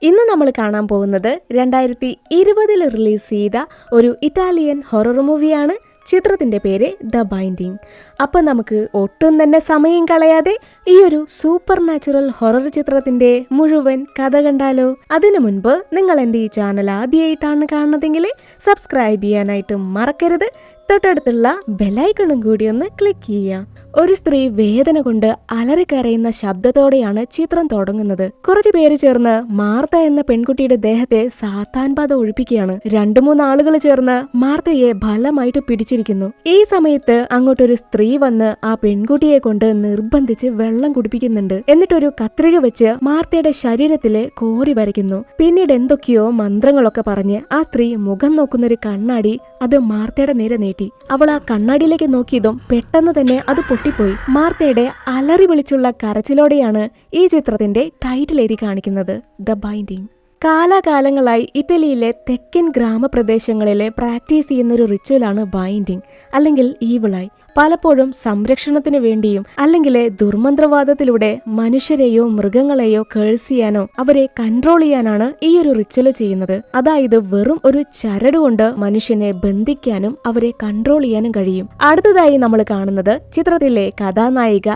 ഇന്ന് നമ്മൾ കാണാൻ പോകുന്നത് 2020 റിലീസ് ചെയ്ത ഒരു ഇറ്റാലിയൻ ഹൊറർ മൂവിയാണ്. ചിത്രത്തിന്റെ പേര് ദ ബൈൻഡിങ്. അപ്പം നമുക്ക് ഒട്ടും തന്നെ സമയം കളയാതെ ഈ ഒരു സൂപ്പർ നാച്ചുറൽ ഹൊറർ ചിത്രത്തിന്റെ മുഴുവൻ കഥ കണ്ടാലോ? അതിനു മുൻപ് നിങ്ങൾ എൻ്റെ ഈ ചാനൽ ആദ്യമായിട്ടാണ് കാണുന്നതെങ്കിൽ സബ്സ്ക്രൈബ് ചെയ്യാനായിട്ട് മറക്കരുത്. തൊട്ടടുത്തുള്ള ബെലൈക്കണും കൂടി ഒന്ന് ക്ലിക്ക് ചെയ്യാം. ഒരു സ്ത്രീ വേദന കൊണ്ട് അലറിക്കരയുന്ന ശബ്ദത്തോടെയാണ് ചിത്രം തുടങ്ങുന്നത്. കുറച്ചു പേര് ചേർന്ന് മാർത്ത എന്ന പെൺകുട്ടിയുടെ ദേഹത്തെ സാത്താൻ ബാധ ഒഴിപ്പിക്കുകയാണ്. 2-3 ആളുകൾ ചേർന്ന് മാർത്തയെ ബലമായിട്ട് പിടിച്ചിരിക്കുന്നു. ഈ സമയത്ത് അങ്ങോട്ടൊരു സ്ത്രീ വന്ന് ആ പെൺകുട്ടിയെ കൊണ്ട് നിർബന്ധിച്ച് വെള്ളം കുടിപ്പിക്കുന്നുണ്ട്. എന്നിട്ടൊരു കത്രിക വെച്ച് മാർത്തയുടെ ശരീരത്തില് കോറി വരയ്ക്കുന്നു. പിന്നീട് എന്തൊക്കെയോ മന്ത്രങ്ങളൊക്കെ പറഞ്ഞ് ആ സ്ത്രീ മുഖം നോക്കുന്നൊരു കണ്ണാടി അത് മാർത്തയുടെ നേരെ നീട്ടി. അവൾ ആ കണ്ണാടിയിലേക്ക് നോക്കിയതും പെട്ടെന്ന് തന്നെ അത് പൊട്ടിപ്പോയി. മാർത്തയുടെ അലറി വിളിച്ചുള്ള കരച്ചിലോടെയാണ് ഈ ചിത്രത്തിന്റെ ടൈറ്റിൽ എഴുതി കാണിക്കുന്നത്, ദ ബൈൻഡിങ്. കാലാകാലങ്ങളായി ഇറ്റലിയിലെ തെക്കൻ ഗ്രാമപ്രദേശങ്ങളിലെ പ്രാക്ടീസ് ചെയ്യുന്നൊരു റിച്വലാണ് ബൈൻഡിങ് അല്ലെങ്കിൽ ഈവിളായി. പലപ്പോഴും സംരക്ഷണത്തിന് വേണ്ടിയും അല്ലെങ്കിൽ ദുർമന്ത്രവാദത്തിലൂടെ മനുഷ്യരെയോ മൃഗങ്ങളെയോ കേഴ്സ് ചെയ്യാനോ അവരെ കൺട്രോൾ ചെയ്യാനാണ് ഈ ഒരു റിച്വൽ ചെയ്യുന്നത്. അതായത് വെറും ഒരു ചരട് കൊണ്ട് മനുഷ്യനെ ബന്ധിക്കാനും അവരെ കൺട്രോൾ ചെയ്യാനും കഴിയും. അടുത്തതായി നമ്മൾ കാണുന്നത് ചിത്രത്തിലെ കഥാനായിക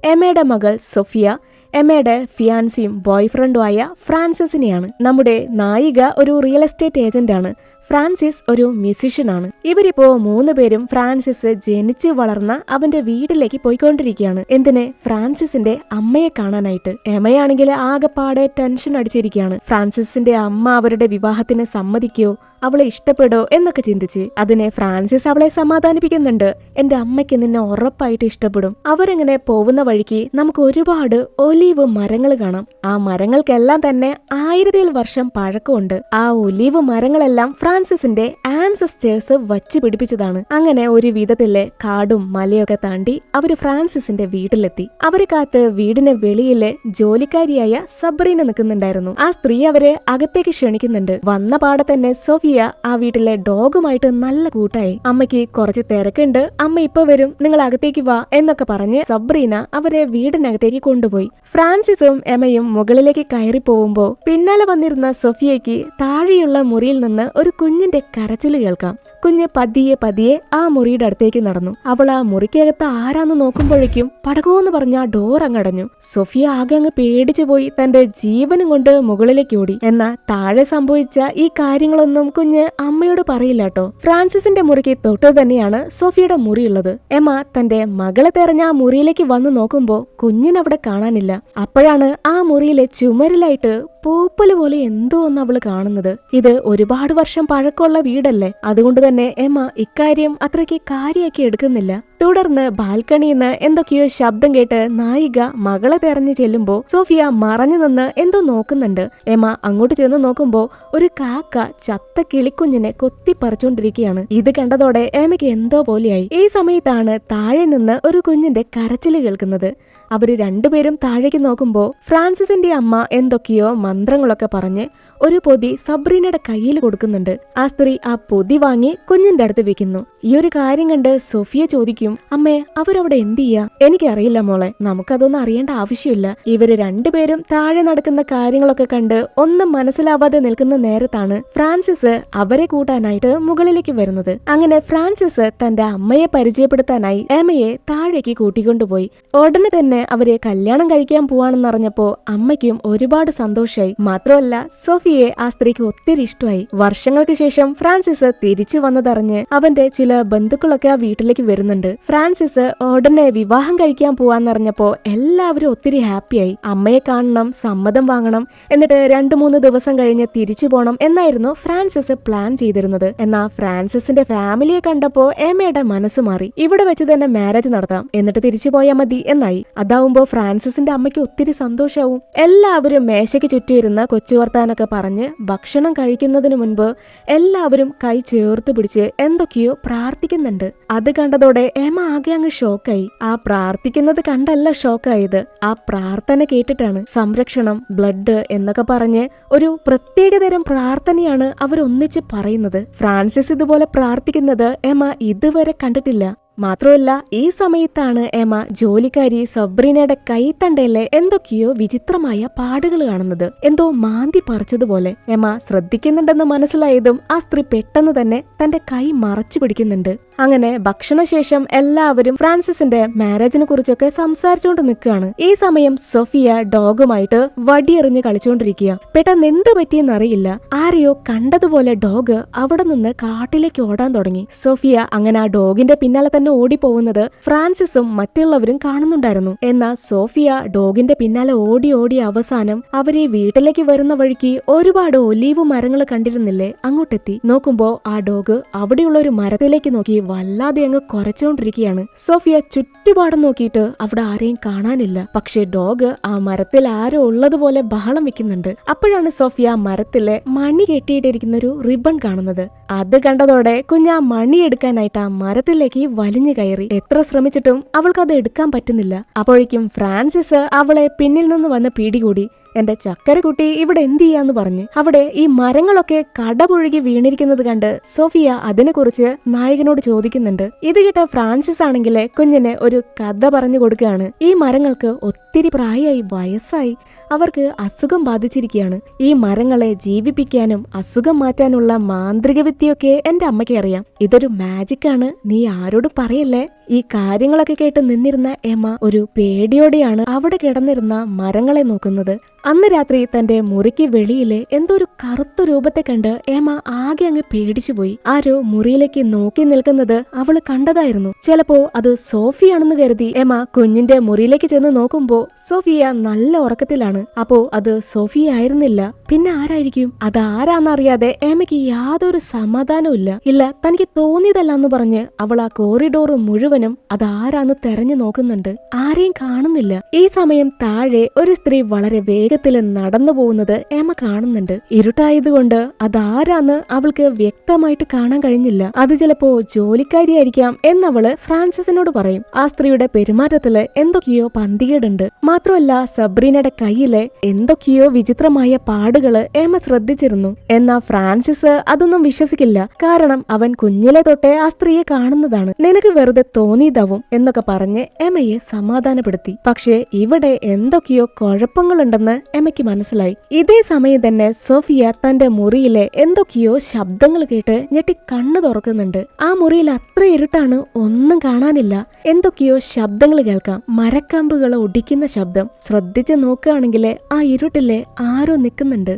എമ്മയുടെ മകൾ സോഫിയ, എമ്മയുടെ ഫിയാൻസിയും ബോയ് ഫ്രണ്ടുമായ ഫ്രാൻസിസിനെയാണ്. നമ്മുടെ നായിക ഒരു റിയൽ എസ്റ്റേറ്റ് ഏജന്റ് ആണ്. ഫ്രാൻസിസ് ഒരു മ്യൂസിഷ്യനാണ്. ഇവരിപ്പോ 3 പേരും ഫ്രാൻസിസ് ജനിച്ചു വളർന്ന അവന്റെ വീട്ടിലേക്ക് പോയിക്കൊണ്ടിരിക്കുകയാണ്. എന്തിന്? ഫ്രാൻസിസിന്റെ അമ്മയെ കാണാനായിട്ട്. എമ്മയാണെങ്കിൽ ആകെപ്പാടെ ടെൻഷൻ അടിച്ചിരിക്കുകയാണ്. ഫ്രാൻസിസിന്റെ അമ്മ അവരുടെ വിവാഹത്തിന് സമ്മതിക്കോ, അവളെ ഇഷ്ടപ്പെടോ എന്നൊക്കെ ചിന്തിച്ച്. അതിനെ ഫ്രാൻസിസ് അവളെ സമാധാനിപ്പിക്കുന്നുണ്ട്. എന്റെ അമ്മയ്ക്ക് നിന്നെ ഉറപ്പായിട്ട് ഇഷ്ടപ്പെടും. അവരെങ്ങനെ പോകുന്ന വഴിക്ക് നമുക്ക് ഒരുപാട് ഒലീവ് മരങ്ങൾ കാണാം. ആ മരങ്ങൾക്കെല്ലാം തന്നെ 1000 വർഷം പഴക്കമുണ്ട്. ആ ഒലീവ് മരങ്ങളെല്ലാം ഫ്രാൻസിസിന്റെ ആൻസസ്റ്റേഴ്സ് വച്ചു പിടിപ്പിച്ചതാണ്. അങ്ങനെ ഒരു വിധത്തിലെ കാടും മലയൊക്കെ താണ്ടി അവര് ഫ്രാൻസിസിന്റെ വീട്ടിലെത്തി. അവരെ കാത്ത് വീടിന് വെളിയിലെ ജോലിക്കാരിയായ സബ്രീന നിൽക്കുന്നുണ്ടായിരുന്നു. ആ സ്ത്രീ അവരെ അകത്തേക്ക് ക്ഷണിക്കുന്നുണ്ട്. വന്ന പാടെ തന്നെ സോഫിയ ആ വീട്ടിലെ ഡോഗുമായിട്ട് നല്ല കൂട്ടായി. അമ്മയ്ക്ക് കുറച്ച് തിരക്കുണ്ട്, അമ്മ ഇപ്പൊ വരും, നിങ്ങൾ അകത്തേക്ക് വാ എന്നൊക്കെ പറഞ്ഞ് സബ്രീന അവരെ വീടിനകത്തേക്ക് കൊണ്ടുപോയി. ഫ്രാൻസിസും എമ്മയും മുകളിലേക്ക് കയറി പോകുമ്പോ പിന്നാലെ വന്നിരുന്ന സോഫിയയ്ക്ക് താഴെയുള്ള മുറിയിൽ നിന്ന് ഒരു കുഞ്ഞിന്റെ കരച്ചില് കേൾക്കാം. കുഞ്ഞ് പതിയെ ആ മുറിയുടെ അടുത്തേക്ക് നടന്നു. അവൾ ആ മുറിക്കകത്ത് ആരാന്ന് നോക്കുമ്പോഴേക്കും പടകോന്ന് പറഞ്ഞ ആ ഡോർ അങ്ങടഞ്ഞു. സോഫിയ ആകെ അങ്ങ് പേടിച്ചു പോയി തന്റെ ജീവനും കൊണ്ട് മുകളിലേക്ക് ഓടി. എന്നാ താഴെ സംഭവിച്ച ഈ കാര്യങ്ങളൊന്നും കുഞ്ഞ് അമ്മയോട് പറയില്ല കേട്ടോ. ഫ്രാൻസിസിന്റെ മുറിക്ക് തൊട്ട് തന്നെയാണ് സോഫിയയുടെ മുറിയുള്ളത്. എമ്മ തന്റെ മകളെ തെരഞ്ഞ ആ മുറിയിലേക്ക് വന്നു നോക്കുമ്പോ കുഞ്ഞിനവിടെ കാണാനില്ല. അപ്പോഴാണ് ആ മുറിയിലെ ചുമരിലായിട്ട് പൂപ്പല് പോലെ എന്തോ ഒന്ന് അവള് കാണുന്നത്. ഇത് ഒരുപാട് വർഷം പഴക്കമുള്ള വീടല്ലേ, അതുകൊണ്ട് തന്നെ എമ്മ ഇക്കാര്യം അത്രയ്ക്ക് കാര്യാക്കി എടുക്കുന്നില്ല. തുടർന്ന് ബാൽക്കണിന്ന് എന്തൊക്കെയോ ശബ്ദം കേട്ട് നായിക മകളെ തെരഞ്ഞു ചെല്ലുമ്പോ സോഫിയ മറഞ്ഞു നിന്ന് എന്തോ നോക്കുന്നുണ്ട്. എമ്മ അങ്ങോട്ട് ചെന്ന് നോക്കുമ്പോ ഒരു കാക്ക ചത്ത കിളിക്കുഞ്ഞിനെ കൊത്തിപ്പറിച്ചോണ്ടിരിക്കുകയാണ്. ഇത് കണ്ടതോടെ എമ്മയ്ക്ക് എന്തോ പോലെയായി. ഈ സമയത്താണ് താഴെ നിന്ന് ഒരു കുഞ്ഞിന്റെ കരച്ചില് കേൾക്കുന്നത്. അവര് 2 പേരും താഴേക്ക് നോക്കുമ്പോ ഫ്രാൻസിസിന്റെ അമ്മ എന്തൊക്കെയോ മന്ത്രങ്ങളൊക്കെ പറഞ്ഞ് ഒരു പൊതി സബ്രീനയുടെ കയ്യിൽ കൊടുക്കുന്നുണ്ട്. ആ സ്ത്രീ ആ പൊതി വാങ്ങി കുഞ്ഞിന്റെ അടുത്ത് വെക്കുന്നു. ഈ ഒരു കാര്യം കണ്ട് സോഫിയ ചോദിക്കും, അമ്മേ അവരവിടെ എന്ത് ചെയ്യാ? എനിക്കറിയില്ല മോളെ, നമുക്കതൊന്നും അറിയേണ്ട ആവശ്യമില്ല. ഇവര് 2 പേരും താഴെ നടക്കുന്ന കാര്യങ്ങളൊക്കെ കണ്ട് ഒന്നും മനസ്സിലാവാതെ നിൽക്കുന്ന നേരത്താണ് ഫ്രാൻസിസ് അവരെ കൂട്ടാനായിട്ട് മുകളിലേക്ക് വരുന്നത്. അങ്ങനെ ഫ്രാൻസിസ് തന്റെ അമ്മയെ പരിചയപ്പെടുത്താനായി എമ്മയെ താഴേക്ക് കൂട്ടിക്കൊണ്ടുപോയി. ഉടനെ തന്നെ അവരെ കല്യാണം കഴിക്കാൻ പോവാണെന്നറിഞ്ഞപ്പോ അമ്മയ്ക്കും ഒരുപാട് സന്തോഷായി. മാത്രമല്ല സോഫിയെ ആ സ്ത്രീക്ക് ഒത്തിരി ഇഷ്ടമായി. വർഷങ്ങൾക്ക് ശേഷം ഫ്രാൻസിസ് തിരിച്ചു വന്നതറിഞ്ഞ് അവന്റെ ചില ബന്ധുക്കളൊക്കെ ആ വീട്ടിലേക്ക് വരുന്നുണ്ട്. ഫ്രാൻസിസ് ഉടനെ വിവാഹം കഴിക്കാൻ പോവാന്നറിഞ്ഞപ്പോ എല്ലാവരും ഒത്തിരി ഹാപ്പിയായി. അമ്മയെ കാണണം, സമ്മതം വാങ്ങണം, എന്നിട്ട് 2-3 ദിവസം കഴിഞ്ഞ് തിരിച്ചു പോണം എന്നായിരുന്നു ഫ്രാൻസിസ് പ്ലാൻ ചെയ്തിരുന്നത്. എന്നാ ഫ്രാൻസിസിന്റെ ഫാമിലിയെ കണ്ടപ്പോ എമ്മയുടെ മനസ്സ് മാറി. ഇവിടെ വെച്ച് തന്നെ മാരേജ് നടത്താം, എന്നിട്ട് തിരിച്ചു പോയാൽ മതി എന്നായി. അതാവുമ്പോ ഫ്രാൻസിസിന്റെ അമ്മയ്ക്ക് ഒത്തിരി സന്തോഷാവും. എല്ലാവരും മേശയ്ക്ക് ചുറ്റുമിരുന്ന് കൊച്ചുവർത്താനൊക്കെ പറഞ്ഞ് ഭക്ഷണം കഴിക്കുന്നതിന് മുൻപ് എല്ലാവരും കൈ ചേർത്ത് പിടിച്ച് എന്തൊക്കെയോ പ്രാർത്ഥിക്കുന്നുണ്ട്. അത് കണ്ടതോടെ എമ്മ ആകെ അങ്ങ് ഷോക്കായി. ആ പ്രാർത്ഥിക്കുന്നത് കണ്ടല്ല ഷോക്കായത്, ആ പ്രാർത്ഥന കേട്ടിട്ടാണ്. സംരക്ഷണം, ബ്ലഡ് എന്നൊക്കെ പറഞ്ഞ് ഒരു പ്രത്യേകതരം പ്രാർത്ഥനയാണ് അവർ ഒന്നിച്ച് പറയുന്നത്. ഫ്രാൻസിസ് ഇതുപോലെ പ്രാർത്ഥിക്കുന്നത് എമ്മ ഇതുവരെ കണ്ടിട്ടില്ല. മാത്രമല്ല ഈ സമയത്താണ് എമ ജോലിക്കാരി സബ്രീനയുടെ കൈത്തണ്ടയിലെ എന്തൊക്കെയോ വിചിത്രമായ പാടുകൾ കാണുന്നത്. എന്തോ മാന്തി പറിച്ചതുപോലെ. എമ ശ്രദ്ധിക്കുന്നുണ്ടെന്ന് മനസ്സിലായതും ആ സ്ത്രീ പെട്ടെന്ന് തന്നെ തന്റെ കൈ മറച്ചു പിടിക്കുന്നുണ്ട്. അങ്ങനെ ഭക്ഷണശേഷം എല്ലാവരും ഫ്രാൻസിസിന്റെ മാരേജിനെ കുറിച്ചൊക്കെ സംസാരിച്ചുകൊണ്ട് നിൽക്കുകയാണ്. ഈ സമയം സോഫിയ ഡോഗുമായിട്ട് വടിയെറിഞ്ഞ് കളിച്ചുകൊണ്ടിരിക്കുക. പെട്ടെന്ന് എന്ത് പറ്റിയെന്നറിയില്ല, ആരെയോ കണ്ടതുപോലെ ഡോഗ് അവിടെ നിന്ന് കാട്ടിലേക്ക് ഓടാൻ തുടങ്ങി. സോഫിയ അങ്ങനെ ആ ഡോഗിന്റെ പിന്നാലെ തന്നെ ഓടിപ്പോകുന്നത് ഫ്രാൻസിസും മറ്റുള്ളവരും കാണുന്നുണ്ടായിരുന്നു. എന്നാൽ സോഫിയ ഡോഗിന്റെ പിന്നാലെ ഓടി ഓടി അവസാനം അവരെ വീട്ടിലേക്ക് വരുന്ന വഴിക്ക് ഒരുപാട് ഒലീവ് മരങ്ങൾ കണ്ടിരുന്നില്ലേ, അങ്ങോട്ടെത്തി. നോക്കുമ്പോ ആ ഡോഗ് അവിടെയുള്ള ഒരു മരത്തിലേക്ക് നോക്കി വല്ലാതെ അങ്ങ് കുറച്ചുകൊണ്ടിരിക്കുകയാണ്. സോഫിയ ചുറ്റുപാടും നോക്കിയിട്ട് അവിടെ ആരെയും കാണാനില്ല. പക്ഷെ ഡോഗ് ആ മരത്തിൽ ആരോ ഉള്ളതുപോലെ ബഹളം വെക്കുന്നുണ്ട്. അപ്പോഴാണ് സോഫിയ മരത്തിലെ മണി കെട്ടിയിട്ടിരിക്കുന്ന ഒരു റിബൺ കാണുന്നത്. അത് കണ്ടതോടെ കുഞ്ഞാ മണി എടുക്കാനായിട്ട് ആ മരത്തിലേക്ക് വലിഞ്ഞു കയറി. എത്ര ശ്രമിച്ചിട്ടും അവൾക്ക് അത് എടുക്കാൻ പറ്റുന്നില്ല. അപ്പോഴേക്കും ഫ്രാൻസിസ് അവളെ പിന്നിൽ നിന്ന് വന്ന് പിടികൂടി. എന്റെ ചക്കരക്കുട്ടി ഇവിടെ എന്ത് ചെയ്യാന്ന് പറഞ്ഞ്. അവിടെ ഈ മരങ്ങളൊക്കെ കടപുഴുകി വീണിരിക്കുന്നത് കണ്ട് സോഫിയ അതിനെക്കുറിച്ച് നായകനോട് ചോദിക്കുന്നുണ്ട്. ഇത് കേട്ട ഫ്രാൻസിസ് ആണെങ്കില് കുഞ്ഞിന് ഒരു കഥ പറഞ്ഞു കൊടുക്കുകയാണ്. ഈ മരങ്ങൾക്ക് ഒത്തിരി പ്രായമായി, വയസ്സായി, അവർക്ക് അസുഖം ബാധിച്ചിരിക്കുകയാണ്. ഈ മരങ്ങളെ ജീവിപ്പിക്കാനും അസുഖം മാറ്റാനുള്ള മാന്ത്രിക വിദ്യയൊക്കെ എന്റെ അമ്മയ്ക്ക് അറിയാം. ഇതൊരു മാജിക്കാണ്, നീ ആരോടും പറയല്ലേ. ഈ കാര്യങ്ങളൊക്കെ കേട്ട് നിന്നിരുന്ന എമ ഒരു പേടിയോടെയാണ് അവിടെ കിടന്നിരുന്ന മരങ്ങളെ നോക്കുന്നത്. അന്ന് രാത്രി തന്റെ മുറിക്ക് വെളിയിലെ എന്തോ ഒരു കറുത്ത രൂപത്തെ കണ്ട് എമ ആകെ അങ്ങ് പേടിച്ചുപോയി. ആരോ മുറിയിലേക്ക് നോക്കി നിൽക്കുന്നത് അവള് കണ്ടതായിരുന്നു. ചിലപ്പോ അത് സോഫിയാണെന്ന് കരുതി എമ കുഞ്ഞിന്റെ മുറിയിലേക്ക് ചെന്ന് നോക്കുമ്പോ സോഫിയ നല്ല ഉറക്കത്തിലാണ്. അപ്പോ അത് സോഫിയ ആയിരുന്നില്ല, പിന്നെ ആരായിരിക്കും? അതാരാന്നറിയാതെ എമയ്ക്ക് യാതൊരു സമാധാനവും ഇല്ല. തനിക്ക് തോന്നിയതല്ലാന്ന് പറഞ്ഞ് അവൾ ആ കോറിഡോർ മുഴുവനും അതാരാന്ന് തെരഞ്ഞു നോക്കുന്നുണ്ട്. ആരെയും കാണുന്നില്ല. ഈ സമയം താഴെ ഒരു സ്ത്രീ വളരെ വേഗത്തിൽ നടന്നു പോകുന്നത് എമ കാണുന്നുണ്ട്. ഇരുട്ടായതുകൊണ്ട് അതാരാന്ന് അവൾക്ക് വ്യക്തമായിട്ട് കാണാൻ കഴിഞ്ഞില്ല. അത് ചിലപ്പോ ജോലിക്കാരിയായിരിക്കാം എന്നവള് ഫ്രാൻസിസിനോട് പറയും. ആ സ്ത്രീയുടെ പെരുമാറ്റത്തില് എന്തൊക്കെയോ പന്തികേടുണ്ട്. മാത്രമല്ല സബ്രീനയുടെ കയ്യിലെ എന്തൊക്കെയോ വിചിത്രമായ പാടുകള് എമ ശ്രദ്ധിച്ചിരുന്നു. എന്നാ ഫ്രാൻസിസ് അതൊന്നും വിശ്വസിക്കില്ല. കാരണം അവൻ കുഞ്ഞിലെ തൊട്ടേ ആ സ്ത്രീയെ കാണുന്നതാണ്. നിനക്ക് വെറുതെ തോന്നിയതാവും എന്നൊക്കെ പറഞ്ഞ് എമയെ സമാധാനപ്പെടുത്തി. പക്ഷേ ഇവിടെ എന്തൊക്കെയോ കുഴപ്പങ്ങളുണ്ടെന്ന് എമയ്ക്ക് മനസ്സിലായി. ഇതേ സമയം തന്നെ സോഫിയ തന്റെ മുറിയിലെ എന്തൊക്കെയോ ശബ്ദങ്ങൾ കേട്ട് ഞെട്ടി കണ്ണു തുറക്കുന്നുണ്ട്. ആ മുറിയിൽ അത്ര ഇരുട്ടാണ്, ഒന്നും കാണാനില്ല. എന്തൊക്കെയോ ശബ്ദങ്ങൾ കേൾക്കാം, മരക്കമ്പുകൾ ഒടിക്കുന്ന ശബ്ദം. ശ്രദ്ധിച്ച് നോക്കുകയാണെങ്കിൽ ആ ഇരുട്ടിലെ ആരോ നിൽക്കുന്നുണ്ട്.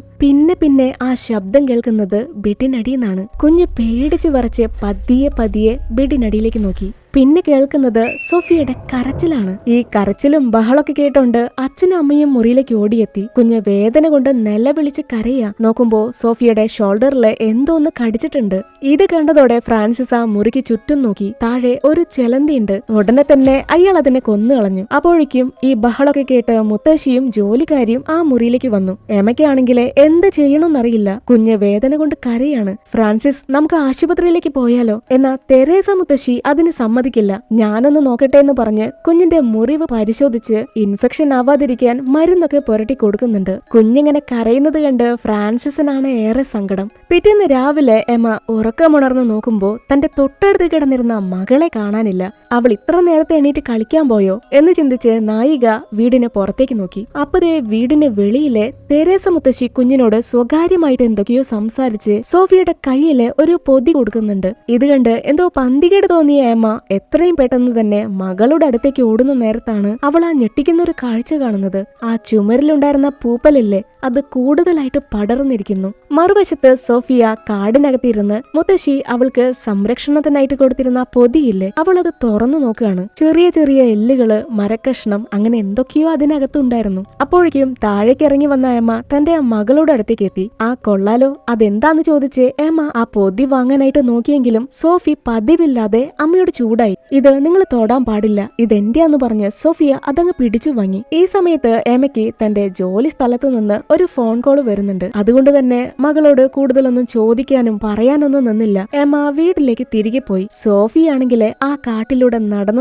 പിന്നെ ആ ശബ്ദം കേൾക്കുന്നത് ബെഡിനടിയെന്നാണ്. കുഞ്ഞ് പേടിച്ചു വരച്ച് പതിയെ ബെഡിനടിയിലേക്ക് നോക്കി. പിന്നെ കേൾക്കുന്നത് സോഫിയയുടെ കരച്ചിലാണ്. ഈ കരച്ചിലും ബഹളൊക്കെ കേട്ടോണ്ട് അച്ഛനും അമ്മയും മുറിയിലേക്ക് ഓടിയെത്തി. കുഞ്ഞ് വേദന കൊണ്ട് നിലവിളിച്ച് കരയാ. നോക്കുമ്പോ സോഫിയയുടെ ഷോൾഡറില് എന്തോ ഒന്ന് കടിച്ചിട്ടുണ്ട്. ഇത് കണ്ടതോടെ ഫ്രാൻസിസ് ആ മുറിക്ക് ചുറ്റും നോക്കി. താഴെ ഒരു ചെലന്തിയുണ്ട്. ഉടനെ തന്നെ അയാൾ അതിനെ കൊന്നുകളഞ്ഞു. അപ്പോഴേക്കും ഈ ബഹളൊക്കെ കേട്ട് മുത്തശ്ശിയും ജോലിക്കാരിയും ആ മുറിയിലേക്ക് വന്നു. എമയ്ക്കാണെങ്കിൽ എന്ത് ചെയ്യണമെന്നറിയില്ല. കുഞ്ഞ് വേദന കൊണ്ട് കരയാണ്. ഫ്രാൻസിസ്, നമുക്ക് ആശുപത്രിയിലേക്ക് പോയാലോ? എന്നാ തെരേസ മുത്തശ്ശി അതിന് സമ്മതിക്കില്ല. ഞാനൊന്ന് നോക്കട്ടെ എന്ന് പറഞ്ഞ് കുഞ്ഞിന്റെ മുറിവ് പരിശോധിച്ച് ഇൻഫെക്ഷൻ ആവാതിരിക്കാൻ മരുന്നൊക്കെ പുരട്ടി കൊടുക്കുന്നുണ്ട്. കുഞ്ഞിങ്ങനെ കരയുന്നത് കണ്ട് ഫ്രാൻസിസിനാണ് ഏറെ സങ്കടം. പിറ്റേന്ന് രാവിലെ എമ ഉറക്കമുണർന്ന് നോക്കുമ്പോ തന്റെ തൊട്ടടുത്ത് കിടന്നിരുന്ന മകളെ കാണാനില്ല. അവൾ ഇത്ര നേരത്തെ എണീറ്റ് കളിക്കാൻ പോയോ എന്ന് ചിന്തിച്ച് നായിക വീടിന് പുറത്തേക്ക് നോക്കി. അപ്പതേ വീടിന് വെളിയിലെ തെരേസ മുത്തശ്ശി കുഞ്ഞിനോട് സ്വകാര്യമായിട്ട് എന്തൊക്കെയോ സംസാരിച്ച് സോഫിയയുടെ കയ്യില് ഒരു പൊതി കൊടുക്കുന്നുണ്ട്. ഇത് കണ്ട് എന്തോ പന്തികേട് തോന്നിയ എമ എത്രയും പെട്ടെന്ന് തന്നെ മകളുടെ അടുത്തേക്ക് ഓടുന്ന നേരത്താണ് അവൾ ആ ഞെട്ടിക്കുന്ന ഒരു കാഴ്ച കാണുന്നത്. ആ ചുമരിലുണ്ടായിരുന്ന പൂപ്പലില്ലേ, അത് കൂടുതലായിട്ട് പടർന്നിരിക്കുന്നു. മറുവശത്ത് സോഫിയ കാടിനകത്തിരുന്ന് മുത്തശ്ശി അവൾക്ക് സംരക്ഷണത്തിനായിട്ട് കൊടുത്തിരുന്ന പൊതിയില്ലേ, അവൾ അത് തുറന്നു നോക്കുകയാണ്. ചെറിയ എല്ലുകള്, മരക്കഷ്ണം, അങ്ങനെ എന്തൊക്കെയോ അതിനകത്തുണ്ടായിരുന്നു. അപ്പോഴേക്കും താഴേക്ക് ഇറങ്ങി വന്ന എമ്മ തന്റെ മകളുടെ അടുത്തേക്ക് എത്തി. ആ കൊള്ളാലോ, അതെന്താന്ന് ചോദിച്ച് എമ്മ ആ പൊതി വാങ്ങാനായിട്ട് നോക്കിയെങ്കിലും സോഫി പതിവില്ലാതെ അമ്മയോട് ചൂടായി. ഇത് നിങ്ങൾ തൊടാൻ പാടില്ല, ഇതെന്റെയാന്ന് പറഞ്ഞ് സോഫിയ അതങ്ങ് പിടിച്ചു വാങ്ങി. ഈ സമയത്ത് എമ്മയ്ക്ക് തന്റെ ജോലി സ്ഥലത്ത് നിന്ന് ഒരു ഫോൺ കോൾ വരുന്നുണ്ട്. അതുകൊണ്ട് തന്നെ മകളോട് കൂടുതലൊന്നും ചോദിക്കാനും പറയാനൊന്നും നിന്നില്ല. എമ്മ വീട്ടിലേക്ക് തിരികെ പോയി. സോഫിയാണെങ്കിൽ ആ കാട്ടിലൂടെ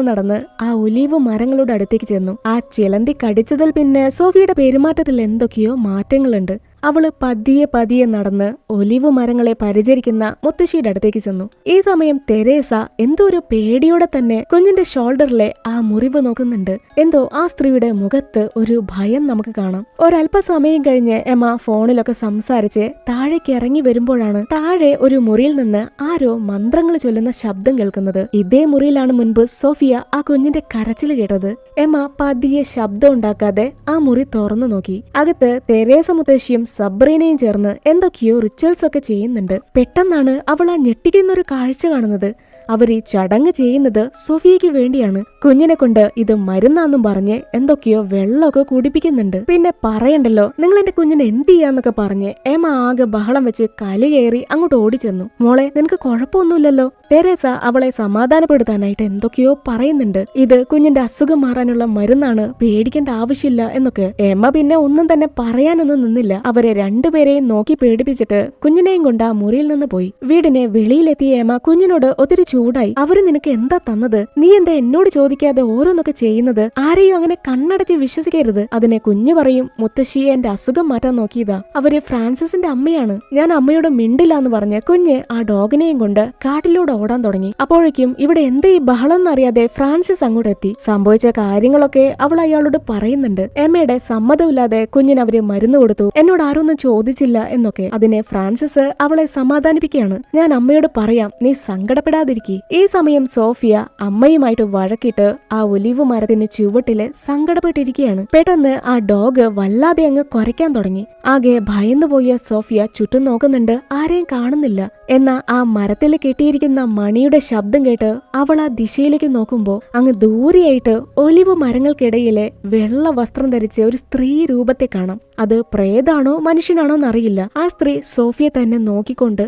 നടന്ന് ആ ഒലീവ് മരങ്ങളുടെ അടുത്തേക്ക് ചെന്നു. ആ ചിലന്തി കടിച്ചതിൽ പിന്നെ സോഫിയുടെ പെരുമാറ്റത്തിൽ എന്തൊക്കെയോ മാറ്റങ്ങളുണ്ട്. അവള് പതിയെ നടന്ന് ഒലിവ് മരങ്ങളെ പരിചരിക്കുന്ന മുത്തശ്ശിയുടെ അടുത്തേക്ക് ചെന്നു. ഈ സമയം തെരേസ എന്തോ ഒരു പേടിയോടെ തന്നെ കുഞ്ഞിന്റെ ഷോൾഡറിലെ ആ മുറിവ് നോക്കുന്നുണ്ട്. എന്തോ ആ സ്ത്രീയുടെ മുഖത്ത് ഒരു ഭയം നമുക്ക് കാണാം. ഒരല്പസമയം കഴിഞ്ഞ് എമ്മ ഫോണിലൊക്കെ സംസാരിച്ച് താഴേക്ക് ഇറങ്ങി വരുമ്പോഴാണ് താഴെ ഒരു മുറിയിൽ നിന്ന് ആരോ മന്ത്രങ്ങൾ ചൊല്ലുന്ന ശബ്ദം കേൾക്കുന്നത്. ഇതേ മുറിയിലാണ് മുൻപ് സോഫിയ ആ കുഞ്ഞിന്റെ കരച്ചിൽ കേട്ടത്. എമ്മ പതിയെ ശബ്ദം ഉണ്ടാക്കാതെ ആ മുറി തുറന്നു നോക്കി. അകത്ത് തെരേസ മുത്തശ്ശിയും സബ്രീനയും ചേർന്ന് എന്തൊക്കെയോ റിച്വൽസ് ഒക്കെ ചെയ്യുന്നുണ്ട്. പെട്ടെന്നാണ് അവൾ ആ ഞെട്ടിക്കുന്ന ഒരു കാഴ്ച കാണുന്നത്. അവർ ഈ ചടങ്ങ് ചെയ്യുന്നത് സോഫിയയ്ക്ക് വേണ്ടിയാണ്. കുഞ്ഞിനെ കൊണ്ട് ഇത് മരുന്നാന്നും പറഞ്ഞ് എന്തൊക്കെയോ വെള്ളമൊക്കെ കുടിപ്പിക്കുന്നുണ്ട്. പിന്നെ പറയണ്ടല്ലോ, നിങ്ങൾ എന്റെ കുഞ്ഞിനെ എന്ത് ചെയ്യാന്നൊക്കെ പറഞ്ഞ് എമ്മ ആകെ ബഹളം വെച്ച് കലി കയറി അങ്ങോട്ട് ഓടിച്ചെന്നു. മോളെ, നിനക്ക് കുഴപ്പമൊന്നുമില്ലല്ലോ. തെരേസ അവളെ സമാധാനപ്പെടുത്താനായിട്ട് എന്തൊക്കെയോ പറയുന്നുണ്ട്. ഇത് കുഞ്ഞിന്റെ അസുഖം മാറാനുള്ള മരുന്നാണ്, പേടിക്കേണ്ട ആവശ്യമില്ല എന്നൊക്കെ. എമ്മ പിന്നെ ഒന്നും തന്നെ പറയാനൊന്നും നിന്നില്ല. അവരെ രണ്ടുപേരെയും നോക്കി പേടിപ്പിച്ചിട്ട് കുഞ്ഞിനെയും കൊണ്ട് ആ മുറിയിൽ നിന്ന് പോയി. വീടിനെ വെളിയിലെത്തിയ എമ്മ കുഞ്ഞിനോട് ഒത്തിരി ചൂടായി. അവര് നിനക്ക് എന്താ തന്നത്? നീ എന്താ എന്നോട് ചോദിക്കാതെ ഓരോന്നൊക്കെ ചെയ്യുന്നത്? ആരെയും അങ്ങനെ കണ്ണടച്ച് വിശ്വസിക്കരുത്. അതിനെ കുഞ്ഞു പറയും, മുത്തശ്ശിയെ എന്റെ അസുഖം മാറ്റാൻ നോക്കിയതാ. അവര് ഫ്രാൻസിസിന്റെ അമ്മയാണ്. ഞാൻ അമ്മയോട് മിണ്ടില്ലാന്ന് പറഞ്ഞ് കുഞ്ഞ് ആ ഡോഗിനെയും കൊണ്ട് കാട്ടിലൂടെ ഓടാൻ തുടങ്ങി. അപ്പോഴേക്കും ഇവിടെ എന്താ ഈ ബഹളം എന്നറിയാതെ ഫ്രാൻസിസ് അങ്ങോട്ട് എത്തി. സംഭവിച്ച കാര്യങ്ങളൊക്കെ അവൾ അയാളോട് പറയുന്നുണ്ട്. എമ്മയുടെ സമ്മതമില്ലാതെ കുഞ്ഞിന് അവര് മരുന്ന് കൊടുത്തു, എന്നോട് ആരൊന്നും ചോദിച്ചില്ല എന്നൊക്കെ. അതിനെ ഫ്രാൻസിസ് അവളെ സമാധാനിപ്പിക്കുകയാണ്. ഞാൻ അമ്മയോട് പറയാം, നീ സങ്കടപ്പെടാതിരിക്കും. ഈ സമയം സോഫിയ അമ്മയുമായിട്ട് വഴക്കിട്ട് ആ ഒലിവ് മരത്തിന് ചുവട്ടില് സങ്കടപ്പെട്ടിരിക്കുകയാണ്. പെട്ടെന്ന് ആ ഡോഗ് വല്ലാതെ അങ്ങ് കുരയ്ക്കാൻ തുടങ്ങി. ആകെ ഭയന്നുപോയ സോഫിയ ചുറ്റും നോക്കുന്നുണ്ട്, ആരെയും കാണുന്നില്ല. എന്നാ ആ മരത്തിൽ കെട്ടിയിരിക്കുന്ന മണിയുടെ ശബ്ദം കേട്ട് അവൾ ആ ദിശയിലേക്ക് നോക്കുമ്പോ അങ്ങ് ദൂരെയായിട്ട് ഒലിവ് മരങ്ങൾക്കിടയിലെ വെള്ള വസ്ത്രം ധരിച്ച ഒരു സ്ത്രീ രൂപത്തെ കാണാം. അത് പ്രേതാണോ മനുഷ്യനാണോ എന്നറിയില്ല. ആ സ്ത്രീ സോഫിയെ തന്നെ നോക്കിക്കൊണ്ട്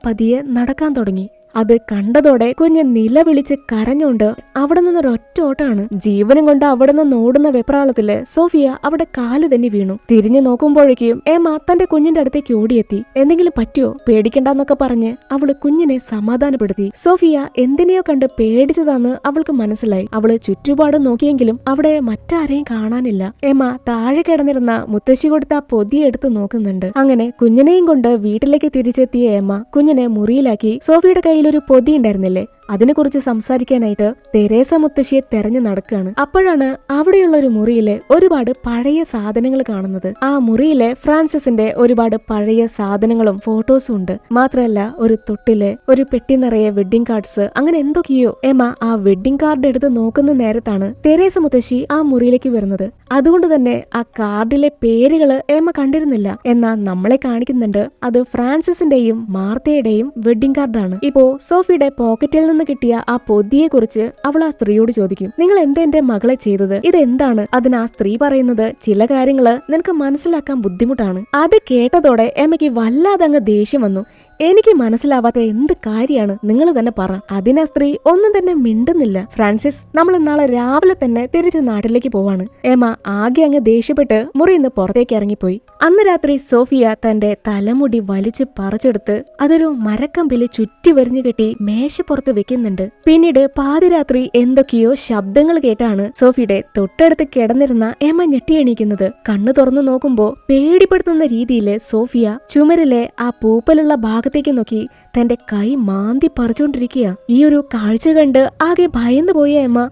പതിയെ നടക്കാൻ തുടങ്ങി. അത് കണ്ടതോടെ കുഞ്ഞ് നിലവിളിച്ച് കരഞ്ഞുകൊണ്ട് അവിടെ നിന്നൊരൊറ്റ ഓട്ടാണ്. ജീവനും കൊണ്ട് അവിടെ നിന്ന് ഓടുന്ന വെപ്രാളത്തില് സോഫിയ അവിടെ കാല് തന്നെ വീണു. തിരിഞ്ഞു നോക്കുമ്പോഴേക്കും ഏമ തന്റെ കുഞ്ഞിന്റെ അടുത്തേക്ക് ഓടിയെത്തി. എന്തെങ്കിലും പറ്റുമോ, പേടിക്കണ്ടെന്നൊക്കെ പറഞ്ഞ് അവള് കുഞ്ഞിനെ സമാധാനപ്പെടുത്തി. സോഫിയ എന്തിനെയോ കണ്ട് പേടിച്ചതാന്ന് അവൾക്ക് മനസ്സിലായി. അവള് ചുറ്റുപാടും നോക്കിയെങ്കിലും അവിടെ മറ്റാരെയും കാണാനില്ല. ഏമ താഴെ കിടന്നിരുന്ന മുത്തശ്ശി കൊടുത്ത ആ പൊതിയെടുത്ത് നോക്കുന്നുണ്ട്. അങ്ങനെ കുഞ്ഞിനെയും കൊണ്ട് വീട്ടിലേക്ക് തിരിച്ചെത്തിയ ഏമ കുഞ്ഞിനെ മുറിയിലാക്കി. സോഫിയുടെ കയ്യിൽ ഒരു പൊതി ഉണ്ടായിരുന്നില്ലേ, അതിനെക്കുറിച്ച് സംസാരിക്കാനായിട്ട് തെരേസ മുത്തശ്ശിയെ തെരഞ്ഞു നടക്കുകയാണ്. അപ്പോഴാണ് അവിടെയുള്ള ഒരു മുറിയിലെ ഒരുപാട് പഴയ സാധനങ്ങൾ കാണുന്നത്. ആ മുറിയിലെ ഫ്രാൻസിസിന്റെ ഒരുപാട് പഴയ സാധനങ്ങളും ഫോട്ടോസും ഉണ്ട്. മാത്രമല്ല ഒരു തൊട്ടില്, ഒരു പെട്ടി നിറയെ വെഡിങ് കാർഡ്സ്, അങ്ങനെ എന്തൊക്കെയോ. എമ്മ ആ വെഡിങ് കാർഡ് എടുത്ത് നോക്കുന്ന നേരത്താണ് തെരേസ മുത്തശ്ശി ആ മുറിയിലേക്ക് വരുന്നത്. അതുകൊണ്ട് തന്നെ ആ കാർഡിലെ പേരുകള് എമ്മ കണ്ടിരുന്നില്ല. എന്നാൽ നമ്മളെ കാണിക്കുന്നുണ്ട് അത് ഫ്രാൻസിസിന്റെയും മാർത്തയുടെയും വെഡിങ് കാർഡാണ്. ഇപ്പോ സോഫിയുടെ പോക്കറ്റിൽ നിന്ന് കിട്ടിയ ആ പൊതിയെ കുറിച്ച് അവൾ ആ സ്ത്രീയോട് ചോദിക്കും, നിങ്ങൾ എന്താ എന്റെ മകളെ ചെയ്തത്, ഇതെന്താണ്? അതിന് ആ സ്ത്രീ പറയുന്നത്, ചില കാര്യങ്ങള് നിനക്ക് മനസ്സിലാക്കാൻ ബുദ്ധിമുട്ടാണ്. അത് കേട്ടതോടെ എമ്മയ്ക്ക് വല്ലാതെ അങ്ങ് ദേഷ്യം വന്നു. എനിക്ക് മനസ്സിലാവാത്ത എന്ത് കാര്യമാണ്, നിങ്ങൾ തന്നെ പറ. അതിനാ സ്ത്രീ ഒന്നും തന്നെ മിണ്ടുന്നില്ല. ഫ്രാൻസിസ്, നമ്മൾ നാളെ രാവിലെ തന്നെ തിരിച്ച് നാട്ടിലേക്ക് പോവാണ്. എമ്മ ആകെ അങ്ങ് ദേഷ്യപ്പെട്ട് മുറിയിന്ന് പുറത്തേക്ക് ഇറങ്ങിപ്പോയി. അന്ന് രാത്രി സോഫിയ തന്റെ തലമുടി വലിച്ചു പറിച്ചെടുത്ത് അതൊരു മരക്കമ്പില് ചുറ്റി വരിഞ്ഞു കെട്ടി മേശപ്പുറത്ത് വെക്കുന്നുണ്ട്. പിന്നീട് പാതിരാത്രി എന്തൊക്കെയോ ശബ്ദങ്ങൾ കേട്ടാണ് സോഫിയുടെ തൊട്ടടുത്ത് കിടന്നിരുന്ന എമ്മ ഞെട്ടിയെണീക്കുന്നത്. കണ്ണു തുറന്നു നോക്കുമ്പോ പേടിപ്പെടുത്തുന്ന രീതിയിൽ സോഫിയ ചുമരിലെ ആ പൂപ്പലുള്ള ഭാഗത്തേക്ക് നോക്കി തന്റെ കൈ മാന്തി പറിച്ചുകൊണ്ടിരിക്കുക. ഈ ഒരു കാഴ്ച കണ്ട് ആകെ ഭയന്നു പോയ എമ്മ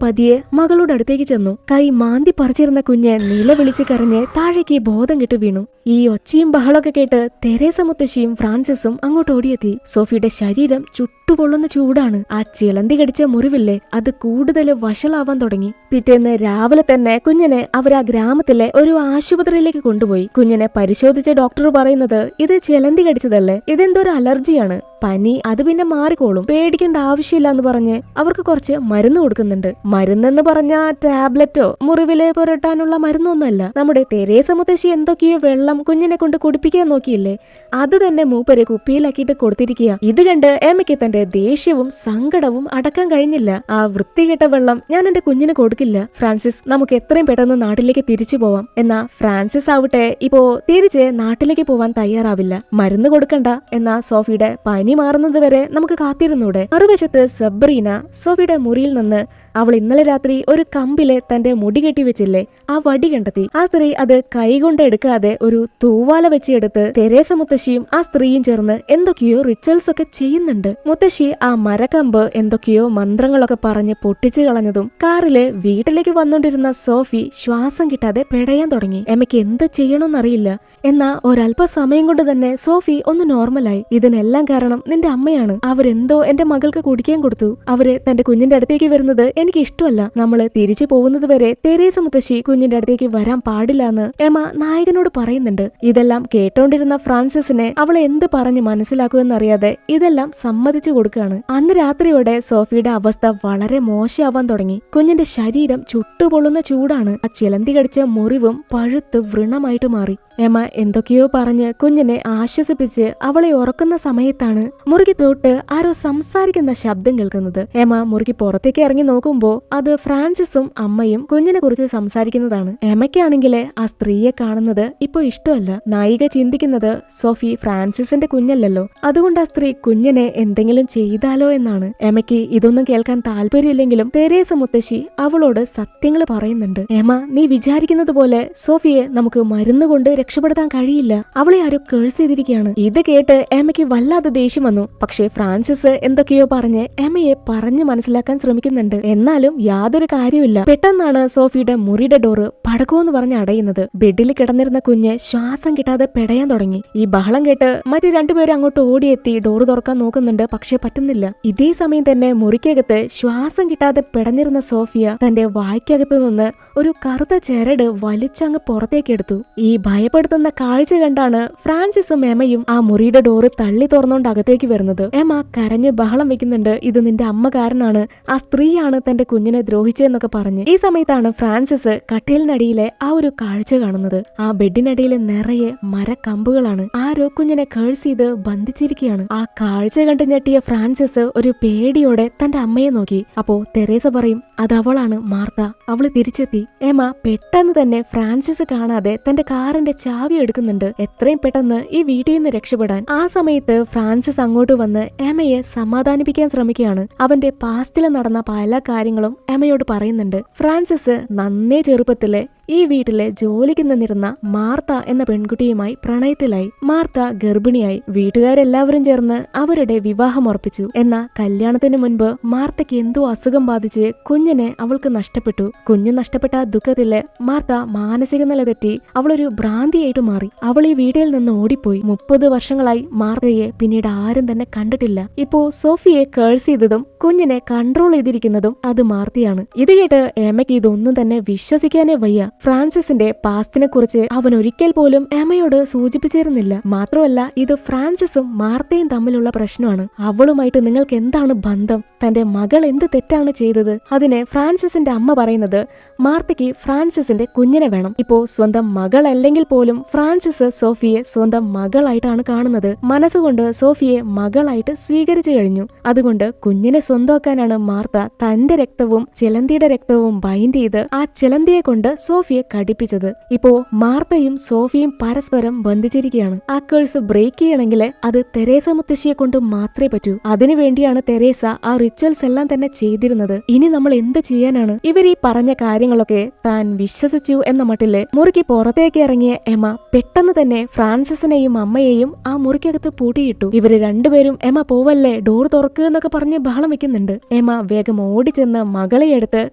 പതിയെ മകളുടെ അടുത്തേക്ക് ചെന്നു. കൈ മാന്തി പറിച്ചിരുന്ന കുഞ്ഞ് നിലവിളിച്ച് കരഞ്ഞ് താഴേക്ക് ബോധം കെട്ടു വീണു. ഈ ഒച്ചയും ബഹളമൊക്കെ കേട്ട് തെരേസ മുത്തശ്ശിയും ഫ്രാൻസിസും അങ്ങോട്ട് ഓടിയെത്തി. സോഫിയുടെ ശരീരം ചുട്ടുപൊള്ളുന്ന ചൂടാണ്. ആ ചിലന്തി കടിച്ച മുറിവില്ലേ, അത് കൂടുതൽ വഷളാവാൻ തുടങ്ങി. പിറ്റേന്ന് രാവിലെ തന്നെ കുഞ്ഞിനെ അവർ ആ ഗ്രാമത്തിലെ ഒരു ആശുപത്രിയിലേക്ക് കൊണ്ടുപോയി. കുഞ്ഞിനെ പരിശോധിച്ച ഡോക്ടർ പറയുന്നത്, ഇത് ചിലന്തി കടിച്ചതല്ലേ, ഇതെന്തോ ഒരു അലർജിയാണ്, പനി, അത് പിന്നെ മാറിക്കോളും, പേടിക്കേണ്ട ആവശ്യമില്ല എന്ന് പറഞ്ഞ് അവർക്ക് കുറച്ച് മരുന്ന് കൊടുക്കുന്നുണ്ട്. മരുന്നെന്ന് പറഞ്ഞ ടാബ്ലറ്റോ മുറിവില് പുരട്ടാനുള്ള മരുന്നൊന്നുമല്ല. നമ്മുടെ തെരേസ മുത്തശ്ശി എന്തൊക്കെയോ വെള്ളം കുഞ്ഞിനെ കൊണ്ട് കുടിപ്പിക്കാൻ നോക്കിയില്ലേ, അത് തന്നെ മൂപ്പര് കുപ്പിയിലാക്കിയിട്ട് കൊടുത്തിരിക്കുക. ഇത് കണ്ട് എമ്മയ്ക്ക് തന്റെ ദേഷ്യവും സങ്കടവും അടക്കാൻ കഴിഞ്ഞില്ല. ആ വൃത്തികെട്ട വെള്ളം ഞാൻ എന്റെ കുഞ്ഞിന് കൊടുക്കില്ല. ഫ്രാൻസിസ്, നമുക്ക് എത്രയും പെട്ടെന്ന് നാട്ടിലേക്ക് തിരിച്ചു പോവാം. എന്നാ ഫ്രാൻസിസ് ആവട്ടെ ഇപ്പോ തിരിച്ച് നാട്ടിലേക്ക് പോവാൻ തയ്യാറാവില്ല. മരുന്ന് കൊടുക്കണ്ട, എന്നാ സോഫിയുടെ പനി മാറുന്നത് വരെ നമുക്ക് കാത്തിരുന്നൂടെ. മറുവശത്ത് സബ്രീന സോഫിയുടെ മുറിയിൽ നിന്ന് അവൾ ഇന്നലെ രാത്രി ഒരു കമ്പിലെ തന്റെ മുടി കെട്ടി വെച്ചില്ലേ, ആ വടി കണ്ടെത്തി. ആ സ്ത്രീ അത് കൈകൊണ്ട് എടുക്കാതെ ഒരു തൂവാല വെച്ചെടുത്ത് തെരേസ മുത്തശ്ശിയും ആ സ്ത്രീയും ചേർന്ന് എന്തൊക്കെയോ റിച്വൽസ് ഒക്കെ ചെയ്യുന്നുണ്ട്. മുത്തശ്ശി ആ മരക്കമ്പ് എന്തൊക്കെയോ മന്ത്രങ്ങളൊക്കെ പറഞ്ഞ് പൊട്ടിച്ചു കളഞ്ഞതും കാറില് വീട്ടിലേക്ക് വന്നോണ്ടിരുന്ന സോഫി ശ്വാസം കിട്ടാതെ പെടയാൻ തുടങ്ങി. എമ്മയ്ക്ക് എന്ത് ചെയ്യണമെന്നറിയില്ല. എന്നാ ഒരല്പസമയം കൊണ്ട് തന്നെ സോഫി ഒന്ന് നോർമലായി. ഇതിനെല്ലാം കാരണം നിന്റെ അമ്മയാണ്. അവരെന്തോ എന്റെ മകൾക്ക് കുടിക്കാൻ കൊടുത്തു. അവര് തന്റെ കുഞ്ഞിന്റെ അടുത്തേക്ക് വരുന്നത് എനിക്ക് ഇഷ്ടമല്ല. നമ്മള് തിരിച്ചു പോകുന്നത് വരെ തെരേസ മുത്തശ്ശി കുഞ്ഞിന്റെ അടുത്തേക്ക് വരാൻ പാടില്ല എന്ന് എമ്മ നായകനോട് പറയുന്നുണ്ട്. ഇതെല്ലാം കേട്ടോണ്ടിരുന്ന ഫ്രാൻസിസിനെ അവളെ എന്ത് പറഞ്ഞ് മനസ്സിലാക്കുമെന്നറിയാതെ ഇതെല്ലാം സമ്മതിച്ചു കൊടുക്കുകയാണ്. അന്ന് രാത്രിയോടെ സോഫിയുടെ അവസ്ഥ വളരെ മോശമാവാൻ തുടങ്ങി. കുഞ്ഞിന്റെ ശരീരം ചുട്ടുപൊള്ളുന്ന ചൂടാണ്. ആ ചിലന്തി കടിച്ച മുറിവും പഴുത്ത് വ്രണമായിട്ട് മാറി. എമ്മ എന്തൊക്കെയോ പറഞ്ഞ് കുഞ്ഞിനെ ആശ്വസിപ്പിച്ച് അവളെ ഉറക്കുന്ന സമയത്താണ് മുറിക്ക് തൊട്ട് ആരോ സംസാരിക്കുന്ന ശബ്ദം കേൾക്കുന്നത്. എമ്മ മുറിക്ക് പുറത്തേക്ക് ഇറങ്ങി നോക്കുമ്പോ അത് ഫ്രാൻസിസും അമ്മയും കുഞ്ഞിനെ കുറിച്ച് സംസാരിക്കുന്നതാണ്. എമ്മയ്ക്കാണെങ്കിലേ ആ സ്ത്രീയെ കാണുന്നത് ഇപ്പൊ ഇഷ്ടമല്ല. നായിക ചിന്തിക്കുന്നത് സോഫി ഫ്രാൻസിസിന്റെ കുഞ്ഞല്ലല്ലോ, അതുകൊണ്ട് ആ സ്ത്രീ കുഞ്ഞിനെ എന്തെങ്കിലും ചെയ്താലോ എന്നാണ്. എമ്മയ്ക്ക് ഇതൊന്നും കേൾക്കാൻ താല്പര്യമില്ലെങ്കിലും തെരേസ മുത്തശ്ശി അവളോട് സത്യങ്ങൾ പറയുന്നുണ്ട്. എമ്മ, നീ വിചാരിക്കുന്നത് പോലെ സോഫിയെ നമുക്ക് മരുന്ന് കൊണ്ട് രക്ഷപ്പെടുത്താൻ കഴിയില്ല. അവളെ ആരോ കേഴ്സ് ചെയ്തിരിക്കുകയാണ്. ഇത് കേട്ട് എമ്മയ്ക്ക് വല്ലാതെ ദേഷ്യം വന്നു. പക്ഷേ ഫ്രാൻസിസ് എന്തൊക്കെയോ പറഞ്ഞ് എമ്മയെ പറഞ്ഞു മനസ്സിലാക്കാൻ ശ്രമിക്കുന്നുണ്ട്. എന്നാലും യാതൊരു കാര്യമില്ല. പെട്ടെന്നാണ് സോഫിയുടെ മുറിയുടെ ഡോറ് പടക്കോന്ന് പറഞ്ഞ് അടയുന്നത്. ബെഡിൽ കിടന്നിരുന്ന കുഞ്ഞ് ശ്വാസം കിട്ടാതെ പെടയാൻ തുടങ്ങി. ഈ ബഹളം കേട്ട് മറ്റു രണ്ടുപേരും അങ്ങോട്ട് ഓടിയെത്തി ഡോറ് തുറക്കാൻ നോക്കുന്നുണ്ട്. പക്ഷെ പറ്റുന്നില്ല. ഇതേ സമയം തന്നെ മുറിക്കകത്ത് ശ്വാസം കിട്ടാതെ പെടഞ്ഞിരുന്ന സോഫിയ തന്റെ വായ്ക്കകത്ത് നിന്ന് ഒരു കറുത്ത ചരട് വലിച്ചങ്ങ് പുറത്തേക്കെടുത്തു. ഈ ഭയപ്പെടുത്തുന്ന കാഴ്ച കണ്ടാണ് ഫ്രാൻസിസും എമ്മയും ആ മുറിയുടെ ഡോറ് തള്ളി തുറന്നുകൊണ്ട് അകത്തേക്ക് വരുന്നത്. എമ്മ കരഞ്ഞ് ബഹളം വെക്കുന്നുണ്ട്. ഇത് നിന്റെ അമ്മ കാരനാണ്, ആ സ്ത്രീയാണ് തന്റെ കുഞ്ഞിനെ ദ്രോഹിച്ചതെന്നൊക്കെ പറഞ്ഞ്. ഈ സമയത്താണ് ഫ്രാൻസിസ് കട്ടിലിനടിയിലെ ആ ഒരു കാഴ്ച കാണുന്നത്. ആ ബെഡിനടിയിൽ നിറയെ മരക്കമ്പുകളാണ്. ആരോ കുഞ്ഞിനെ കേഴ്സ് ചെയ്ത് ബന്ധിച്ചിരിക്കുകയാണ്. ആ കാഴ്ച കണ്ട് ഞെട്ടിയ ഫ്രാൻസിസ് ഒരു പേടിയോടെ തന്റെ അമ്മയെ നോക്കി. അപ്പോ തെരേസ പറയും, അത് അവളാണ് മാർത്ത, അവള് തിരിച്ചെത്തി. എമ്മ പെട്ടെന്ന് തന്നെ ഫ്രാൻസിസ് കാണാതെ തന്റെ കാറിന്റെ ചാവി എടുക്കുന്നുണ്ട്, എത്രയും പെട്ടെന്ന് ഈ വീട്ടിൽ നിന്ന് രക്ഷപ്പെടാൻ. ആ സമയത്ത് ഫ്രാൻസിസ് അങ്ങോട്ട് വന്ന് എമ്മയെ സമാധാനിപ്പിക്കാൻ ശ്രമിക്കുകയാണ്. അവന്റെ പാസ്റ്റിൽ നടന്ന പല കാര്യങ്ങളും എമ്മയോട് പറയുന്നുണ്ട്. ഫ്രാൻസിസ് നന്നേ ചെറുപ്പത്തിലെ ഈ വീട്ടിലെ ജോലിക്ക് നിന്നിരുന്ന മാർത്ത എന്ന പെൺകുട്ടിയുമായി പ്രണയത്തിലായി. മാർത്ത ഗർഭിണിയായി. വീട്ടുകാരെല്ലാവരും ചേർന്ന് അവരുടെ വിവാഹം ഉറപ്പിച്ചു. എന്നാൽ കല്യാണത്തിന് മുൻപ് മാർത്തയ്ക്ക് എന്തോ അസുഖം ബാധിച്ച് കുഞ്ഞിനെ അവൾക്ക് നഷ്ടപ്പെട്ടു. കുഞ്ഞ് നഷ്ടപ്പെട്ട ദുഃഖത്തില് മാർത്ത മാനസിക നില തെറ്റി അവളൊരു ഭ്രാന്തിയായിട്ട് മാറി. അവൾ ഈ വീട്ടിൽ നിന്ന് ഓടിപ്പോയി. 30 വർഷങ്ങളായി മാർത്തയെ പിന്നീട് ആരും തന്നെ കണ്ടിട്ടില്ല. ഇപ്പോ സോഫിയെ കേഴ്സ് ചെയ്തതും കുഞ്ഞിനെ കൺട്രോൾ ചെയ്തിരിക്കുന്നതും അത് മാർത്തയാണ്. ഇത് കേട്ട് എമ്മയ്ക്ക് ഇതൊന്നും തന്നെ വിശ്വസിക്കാനേ വയ്യ. ഫ്രാൻസിസിന്റെ പാസ്റ്റിനെ കുറിച്ച് അവൻ ഒരിക്കൽ പോലും എമ്മയോട് സൂചിപ്പിച്ചിരുന്നില്ല. മാത്രമല്ല ഇത് ഫ്രാൻസിസും മാർത്തയും തമ്മിലുള്ള പ്രശ്നമാണ്. അവളുമായിട്ട് നിങ്ങൾക്ക് എന്താണ് ബന്ധം? തന്റെ മകൾ എന്ത് തെറ്റാണ് ചെയ്തത്? അതിന് ഫ്രാൻസിസിന്റെ അമ്മ പറയുന്നത് മാർത്തയ്ക്ക് ഫ്രാൻസിസിന്റെ കുഞ്ഞിനെ വേണം. ഇപ്പോ സ്വന്തം മകളല്ലെങ്കിൽ പോലും ഫ്രാൻസിസ് സോഫിയെ സ്വന്തം മകളായിട്ടാണ് കാണുന്നത്. മനസ്സുകൊണ്ട് സോഫിയെ മകളായിട്ട് സ്വീകരിച്ചു കഴിഞ്ഞു. അതുകൊണ്ട് കുഞ്ഞിനെ സ്വന്തമാക്കാനാണ് മാർത്ത തന്റെ രക്തവും ചിലന്തിയുടെ രക്തവും ബൈൻഡ് ചെയ്ത് ആ ചിലന്തിയെ കൊണ്ട് സോഫിയെ കടിപ്പിച്ചത്. ഇപ്പോ മാർത്തയും സോഫിയും പരസ്പരം ബന്ധിച്ചിരിക്കുകയാണ്. ആ കേഴ്സ് ബ്രേക്ക് ചെയ്യണമെങ്കിൽ അത് തെരേസ മുത്തശ്ശിയെ കൊണ്ട് മാത്രമേ പറ്റൂ. അതിനുവേണ്ടിയാണ് തെരേസ ആ റിച്വൽസ് എല്ലാം തന്നെ ചെയ്തിരുന്നത്. ഇനി നമ്മൾ എന്ത് ചെയ്യാനാണ്? ഇവർ ഈ പറഞ്ഞ കാര്യങ്ങളൊക്കെ താൻ വിശ്വസിച്ചു എന്ന മട്ടില് മുറിക്ക് പുറത്തേക്ക് ഇറങ്ങിയ എമ്മ പെട്ടെന്ന് തന്നെ ഫ്രാൻസിസിനെയും അമ്മയെയും ആ മുറിക്കകത്ത് പൂട്ടിയിട്ടു. ഇവര് രണ്ടുപേരും എമ്മ പോവല്ലേ, ഡോർ തുറക്കുക എന്നൊക്കെ പറഞ്ഞ് ബഹളം വെക്കുന്നുണ്ട്. എമ്മ വേഗം ഓടിച്ചെന്ന് മകളെ എടുത്ത്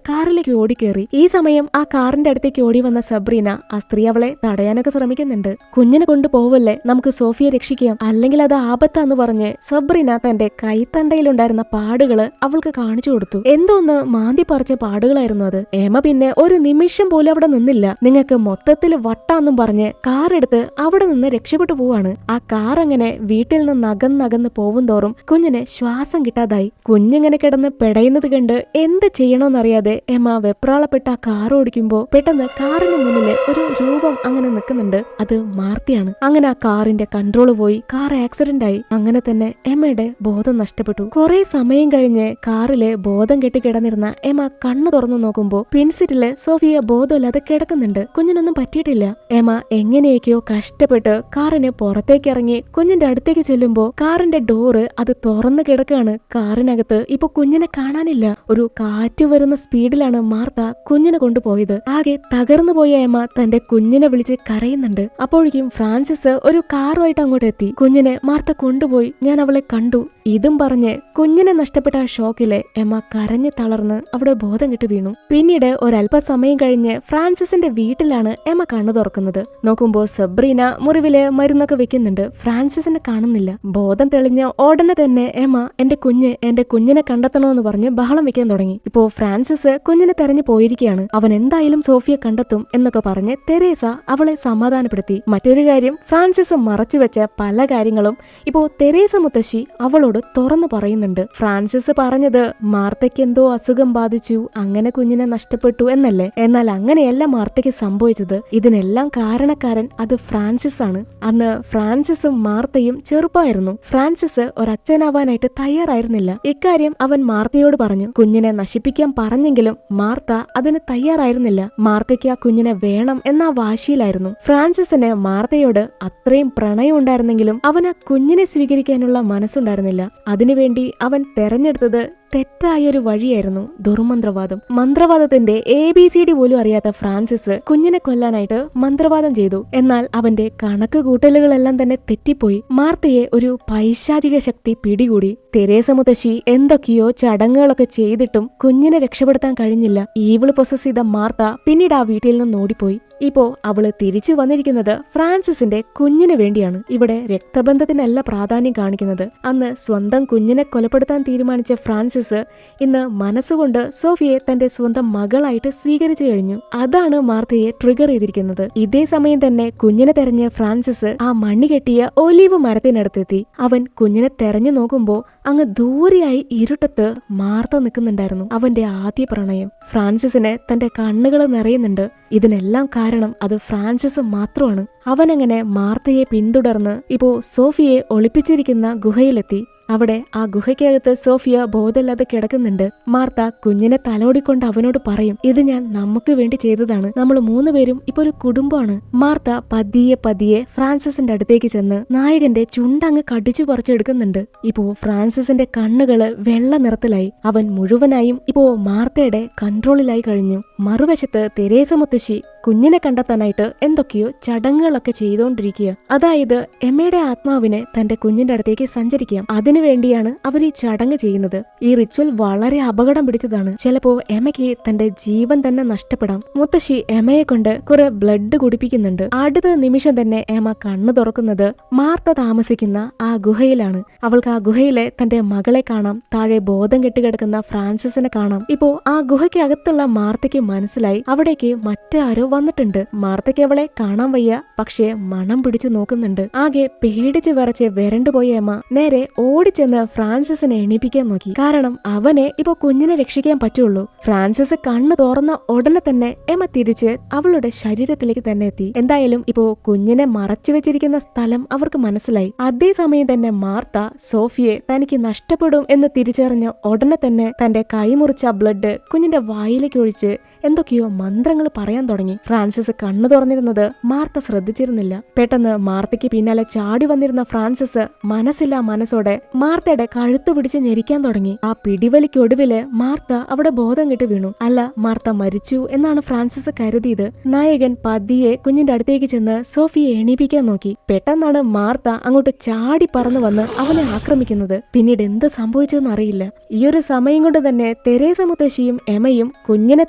കാറിലേക്ക് ഓടിക്കേറി. ഈ സമയം ആ കാറിന്റെ അടുത്തേക്ക് ഓടി വന്ന സബ്രീന ആ സ്ത്രീ അവളെ തടയാനൊക്കെ ശ്രമിക്കുന്നുണ്ട്. കുഞ്ഞിനെ കൊണ്ട് പോവല്ലേ, നമുക്ക് സോഫിയെ രക്ഷിക്കാം, അല്ലെങ്കിൽ അത് ആപത്താന്ന് പറഞ്ഞ് സബ്രീന തന്റെ കൈത്തണ്ടയിലുണ്ടായിരുന്ന പാടുകള് അവൾക്ക് കാണിച്ചു കൊടുത്തു. എന്തോന്ന് മാന്തി പറിച്ച പാടുകളായിരുന്നു അത്. എമ്മ പിന്നെ ഒരു നിമിഷം പോലും അവിടെ നിന്നില്ല. നിങ്ങൾക്ക് മൊത്തത്തിൽ വട്ടാന്നും പറഞ്ഞ് കാർ എടുത്ത് അവിടെ നിന്ന് രക്ഷപ്പെട്ടു പോവാണ്. ആ കാർ അങ്ങനെ വീട്ടിൽ നിന്ന് അകന്നകന്ന് പോവും തോറും കുഞ്ഞിന് ശ്വാസം കിട്ടാതായി. കുഞ്ഞിങ്ങനെ കിടന്ന് പെടയുന്നത് കണ്ട് എന്ത് ചെയ്യണോന്നറിയാതെ എമ്മ വെപ്രാളപ്പെട്ട ആ കാർ ഓടിക്കുമ്പോ പെട്ടെന്ന് കാറിന് മുന്നില് ഒരു രൂപം അങ്ങനെ നിൽക്കുന്നുണ്ട്. അത് മാർത്തയാണ്. അങ്ങനെ ആ കാറിന്റെ കൺട്രോൾ പോയി, കാർ ആക്സിഡന്റ് ആയി. അങ്ങനെ തന്നെ എമ്മയുടെ ബോധം നഷ്ടപ്പെട്ടു. കുറെ സമയം കഴിഞ്ഞ് കാറില് ബോധം കെട്ടി കിടന്നിരുന്ന എമ്മ കണ്ണു തുറന്നു നോക്കുമ്പോ പിൻസിറ്റില് സോഫിയ ബോധമില്ലാതെ കിടക്കുന്നുണ്ട്. കുഞ്ഞിനൊന്നും പറ്റിയിട്ടില്ല. എമ്മ എങ്ങനെയൊക്കെയോ കഷ്ടപ്പെട്ട് കാറിന് പുറത്തേക്ക് ഇറങ്ങി കുഞ്ഞിന്റെ അടുത്തേക്ക് ചെല്ലുമ്പോ കാറിന്റെ ഡോറ് അത് തുറന്നു കിടക്കാണ്. കാറിനകത്ത് ഇപ്പൊ കുഞ്ഞിനെ കാണാനില്ല. ഒരു കാറ്റ് വരുന്ന സ്പീഡിലാണ് മാർത്ത കുഞ്ഞിനെ കൊണ്ടുപോയത്. ആകെ തകർന്നു പോയ എമ്മ തന്റെ കുഞ്ഞിനെ വിളിച്ച് കരയുന്നുണ്ട്. അപ്പോഴേക്കും ഫ്രാൻസിസ് ഒരു കാറുമായിട്ട് അങ്ങോട്ട് എത്തി. കുഞ്ഞിനെ മാർത്ത കൊണ്ടുപോയി, ഞാൻ അവളെ കണ്ടു. ഇതും പറഞ്ഞ് കുഞ്ഞിനെ നഷ്ടപ്പെട്ട ആ ഷോക്കിലെ എമ്മ കരഞ്ഞു തളർന്ന് അവിടെ ബോധം കെട്ട് വീണു. പിന്നീട് ഒരല്പസമയം കഴിഞ്ഞ് ഫ്രാൻസിസിന്റെ വീട്ടിലാണ് എമ്മ കണ്ണു തുറക്കുന്നത്. നോക്കുമ്പോ സബ്രീന മുറിവില് മരുന്നൊക്കെ വെക്കുന്നുണ്ട്. ഫ്രാൻസിസിനെ കാണുന്നില്ല. ബോധം തെളിഞ്ഞ ഉടനെ തന്നെ എമ്മ എന്റെ കുഞ്ഞിനെ കണ്ടെത്തണമെന്ന് പറഞ്ഞ് ബഹളം വെക്കാൻ തുടങ്ങി. ഇപ്പോ ഫ്രാൻസിസ് കുഞ്ഞിനെ തെരഞ്ഞു പോയിരിക്കുകയാണ്. അവൻ എന്തായാലും സോഫിയെ കണ്ടെത്തും എന്നൊക്കെ പറഞ്ഞ് തെരേസ അവളെ സമാധാനപ്പെടുത്തി. മറ്റൊരു കാര്യം, ഫ്രാൻസിസ് മറച്ചുവെച്ച പല കാര്യങ്ങളും ഇപ്പോ തെരേസ മുത്തശ്ശി അവളോട് തുറന്നു പറയുന്നുണ്ട്. ഫ്രാൻസിസ് പറഞ്ഞത് മാർത്തയ്ക്ക് എന്തോ അസുഖം ബാധിച്ചു, അങ്ങനെ കുഞ്ഞിനെ നഷ്ടപ്പെട്ടു എന്നല്ലേ. എന്നാൽ അങ്ങനെയല്ല മാർത്തയ്ക്ക് സംഭവിച്ചത്. ഇതിനെല്ലാം കാരണക്കാരൻ അത് ഫ്രാൻസിസ് ആണ്. അന്ന് ഫ്രാൻസിസും മാർത്തയും ചെറുപ്പമായിരുന്നു. ഫ്രാൻസിസ് ഒരച്ഛനാവാനായിട്ട് തയ്യാറായിരുന്നില്ല. ഇക്കാര്യം അവൻ മാർത്തയോട് പറഞ്ഞു. കുഞ്ഞിനെ നശിപ്പിക്കാൻ പറഞ്ഞെങ്കിലും മാർത്ത അതിന് തയ്യാറായിരുന്നില്ല. മാർത്തയ്ക്ക് ആ കുഞ്ഞിനെ വേണം എന്ന വാശിയിലായിരുന്നു. ഫ്രാൻസിസിന് മാർത്തയോട് അത്രയും പ്രണയം ഉണ്ടായിരുന്നെങ്കിലും അവൻ ആ കുഞ്ഞിനെ സ്വീകരിക്കാനുള്ള മനസ്സുണ്ടായിരുന്നില്ല. അതിനുവേണ്ടി അവൻ തെരഞ്ഞെടുത്തത് തെറ്റായൊരു വഴിയായിരുന്നു, ദുർമന്ത്രവാദം. മന്ത്രവാദത്തിന്റെ ABCD പോലും അറിയാത്ത ഫ്രാൻസിസ് കുഞ്ഞിനെ കൊല്ലാനായിട്ട് മന്ത്രവാദം ചെയ്തു. എന്നാൽ അവന്റെ കണക്ക് കൂട്ടലുകളെല്ലാം തന്നെ തെറ്റിപ്പോയി. മാർത്തയെ ഒരു പൈശാചിക ശക്തി പിടികൂടി. തെരേസ മുത്തശ്ശി എന്തൊക്കെയോ ചടങ്ങുകളൊക്കെ ചെയ്തിട്ടും കുഞ്ഞിനെ രക്ഷപ്പെടുത്താൻ കഴിഞ്ഞില്ല. ഈവിള് പൊസസ് ചെയ്ത മാർത്ത പിന്നീട് ആ വീട്ടിൽ നിന്ന് ഓടിപ്പോയി. ഇപ്പോ അവള് തിരിച്ചു വന്നിരിക്കുന്നത് ഫ്രാൻസിസിന്റെ കുഞ്ഞിന് വേണ്ടിയാണ്. ഇവിടെ രക്തബന്ധത്തിനല്ല പ്രാധാന്യം കാണിക്കുന്നത്. അന്ന് സ്വന്തം കുഞ്ഞിനെ കൊലപ്പെടുത്താൻ തീരുമാനിച്ച ഫ്രാൻസിസ് ഇന്ന് മനസ്സുകൊണ്ട് സോഫിയെ തന്റെ സ്വന്തം മകളായിട്ട് സ്വീകരിച്ചു കഴിഞ്ഞു. അതാണ് മാർത്തയെ ട്രിഗർ ചെയ്തിരിക്കുന്നത്. ഇതേ സമയം തന്നെ കുഞ്ഞിനെ തെരഞ്ഞ് ഫ്രാൻസിസ് ആ മണ്ണി കെട്ടിയ ഒലീവ് മരത്തിനടുത്തെത്തി. അവൻ കുഞ്ഞിനെ തെരഞ്ഞു നോക്കുമ്പോ അങ്ങ് ദൂരെയായി ഇരുട്ടത്ത് മാർത്ത നിൽക്കുന്നുണ്ടായിരുന്നു. അവന്റെ ആദ്യ പ്രണയം. ഫ്രാൻസിസിന് തന്റെ കണ്ണുകൾ നിറയുന്നുണ്ട്. ഇതിനെല്ലാം കാരണം അത് ഫ്രാൻസിസ് മാത്രമാണ്. അവനങ്ങനെ മാർത്തയെ പിന്തുടർന്ന് ഇപ്പോ സോഫിയെ ഒളിപ്പിച്ചിരിക്കുന്ന ഗുഹയിലെത്തി. അവിടെ ആ ഗുഹയ്ക്കകത്ത് സോഫിയ ബോധമില്ലാതെ കിടക്കുന്നുണ്ട്. മാർത്ത കുഞ്ഞിനെ തലോടിക്കൊണ്ട് അവനോട് പറയും, ഇത് ഞാൻ നമുക്ക് വേണ്ടി ചെയ്തതാണ്, നമ്മൾ 3 പേരും ഇപ്പൊ ഒരു കുടുംബമാണ്. മാർത്ത പതിയെ ഫ്രാൻസിസിന്റെ അടുത്തേക്ക് ചെന്ന് നായകന്റെ ചുണ്ടങ്ങ് കടിച്ചു പറിച്ചെടുക്കുന്നുണ്ട്. ഇപ്പോ ഫ്രാൻസിസിന്റെ കണ്ണുകള് വെള്ള നിറത്തിലായി. അവൻ മുഴുവനായും ഇപ്പോ മാർത്തയുടെ കൺട്രോളിലായി കഴിഞ്ഞു. മറുവശത്ത് തെരേസ മുത്തശ്ശി കുഞ്ഞിനെ കണ്ടെത്താനായിട്ട് എന്തൊക്കെയോ ചടങ്ങുകളൊക്കെ ചെയ്തുകൊണ്ടിരിക്കുക. അതായത് എമ്മയുടെ ആത്മാവിന് തന്റെ കുഞ്ഞിന്റെ അടുത്തേക്ക് സഞ്ചരിക്കാം. അതിനുവേണ്ടിയാണ് അവർ ഈ ചടങ്ങ് ചെയ്യുന്നത്. ഈ റിച്വൽ വളരെ അപകടം പിടിച്ചതാണ്. ചിലപ്പോ എമ്മയ്ക്ക് തന്റെ ജീവൻ തന്നെ നഷ്ടപ്പെടാം. മുത്തശ്ശി എമ്മയെ കൊണ്ട് കുറെ ബ്ലഡ് കുടിപ്പിക്കുന്നുണ്ട്. അടുത്ത നിമിഷം തന്നെ എമ്മ കണ്ണു തുറക്കുന്നത് മാർത്ത താമസിക്കുന്ന ആ ഗുഹയിലാണ്. അവൾക്ക് ആ ഗുഹയിലെ തന്റെ മകളെ കാണാം. താഴെ ബോധം കെട്ടുകിടക്കുന്ന ഫ്രാൻസിസിനെ കാണാം. ഇപ്പോ ആ ഗുഹയ്ക്കകത്തുള്ള മാർത്തയ്ക്ക് മനസ്സിലായി അവിടേക്ക് മറ്റാരോ വന്നിട്ടുണ്ട്. മാർത്തയ്ക്ക് അവളെ കാണാൻ വയ്യ, പക്ഷേ മണം പിടിച്ചു നോക്കുന്നുണ്ട്. ആകെ പേടിച്ച് വിറച്ച് വരണ്ടുപോയ എമ്മ നേരെ ഓടിച്ചെന്ന് ഫ്രാൻസിസിനെ എണീപ്പിക്കാൻ നോക്കി. കാരണം അവനെ ഇപ്പൊ കുഞ്ഞിനെ രക്ഷിക്കാൻ പറ്റുള്ളൂ. ഫ്രാൻസിസ് കണ്ണ് തുറന്ന ഉടനെ തന്നെ എമ്മ തിരിച്ച് അവളുടെ ശരീരത്തിലേക്ക് തന്നെ എത്തി. എന്തായാലും ഇപ്പോ കുഞ്ഞിനെ മറച്ചു വെച്ചിരിക്കുന്ന സ്ഥലം അവർക്ക് മനസ്സിലായി. അതേസമയം തന്നെ മാർത്ത സോഫിയെ തനിക്ക് നഷ്ടപ്പെടും എന്ന് തിരിച്ചറിഞ്ഞ ഉടനെ തന്നെ തന്റെ കൈമുറിച്ച ബ്ലഡ് കുഞ്ഞിന്റെ വായിലേക്ക് ഒഴിച്ച് എന്തൊക്കെയോ മന്ത്രങ്ങൾ പറയാൻ തുടങ്ങി. ഫ്രാൻസിസ് കണ്ണു തുറന്നിരുന്നത് മാർത്ത ശ്രദ്ധിച്ചിരുന്നില്ല. പെട്ടെന്ന് മാർത്തയ്ക്ക് പിന്നാലെ ചാടി വന്നിരുന്ന ഫ്രാൻസിസ് മനസ്സില്ലാ മനസ്സോടെ മാർത്തയുടെ കഴുത്ത് പിടിച്ച് ഞെരിക്കാൻ തുടങ്ങി. ആ പിടിവലിക്കൊടുവില് മാർത്ത അവിടെ ബോധം കെട്ട് വീണു. അല്ല, മാർത്ത മരിച്ചു എന്നാണ് ഫ്രാൻസിസ് കരുതിയത്. നായകൻ പതിയെ കുഞ്ഞിന്റെ അടുത്തേക്ക് ചെന്ന് സോഫിയെ എണീപ്പിക്കാൻ നോക്കി. പെട്ടെന്നാണ് മാർത്ത അങ്ങോട്ട് ചാടി പറന്നു വന്ന് അവനെ ആക്രമിക്കുന്നത്. പിന്നീട് എന്ത് സംഭവിച്ചെന്ന് അറിയില്ല. ഈ ഒരു സമയം കൊണ്ട് തന്നെ തെരേസ മുത്തശ്ശിയും എമയും കുഞ്ഞിനെ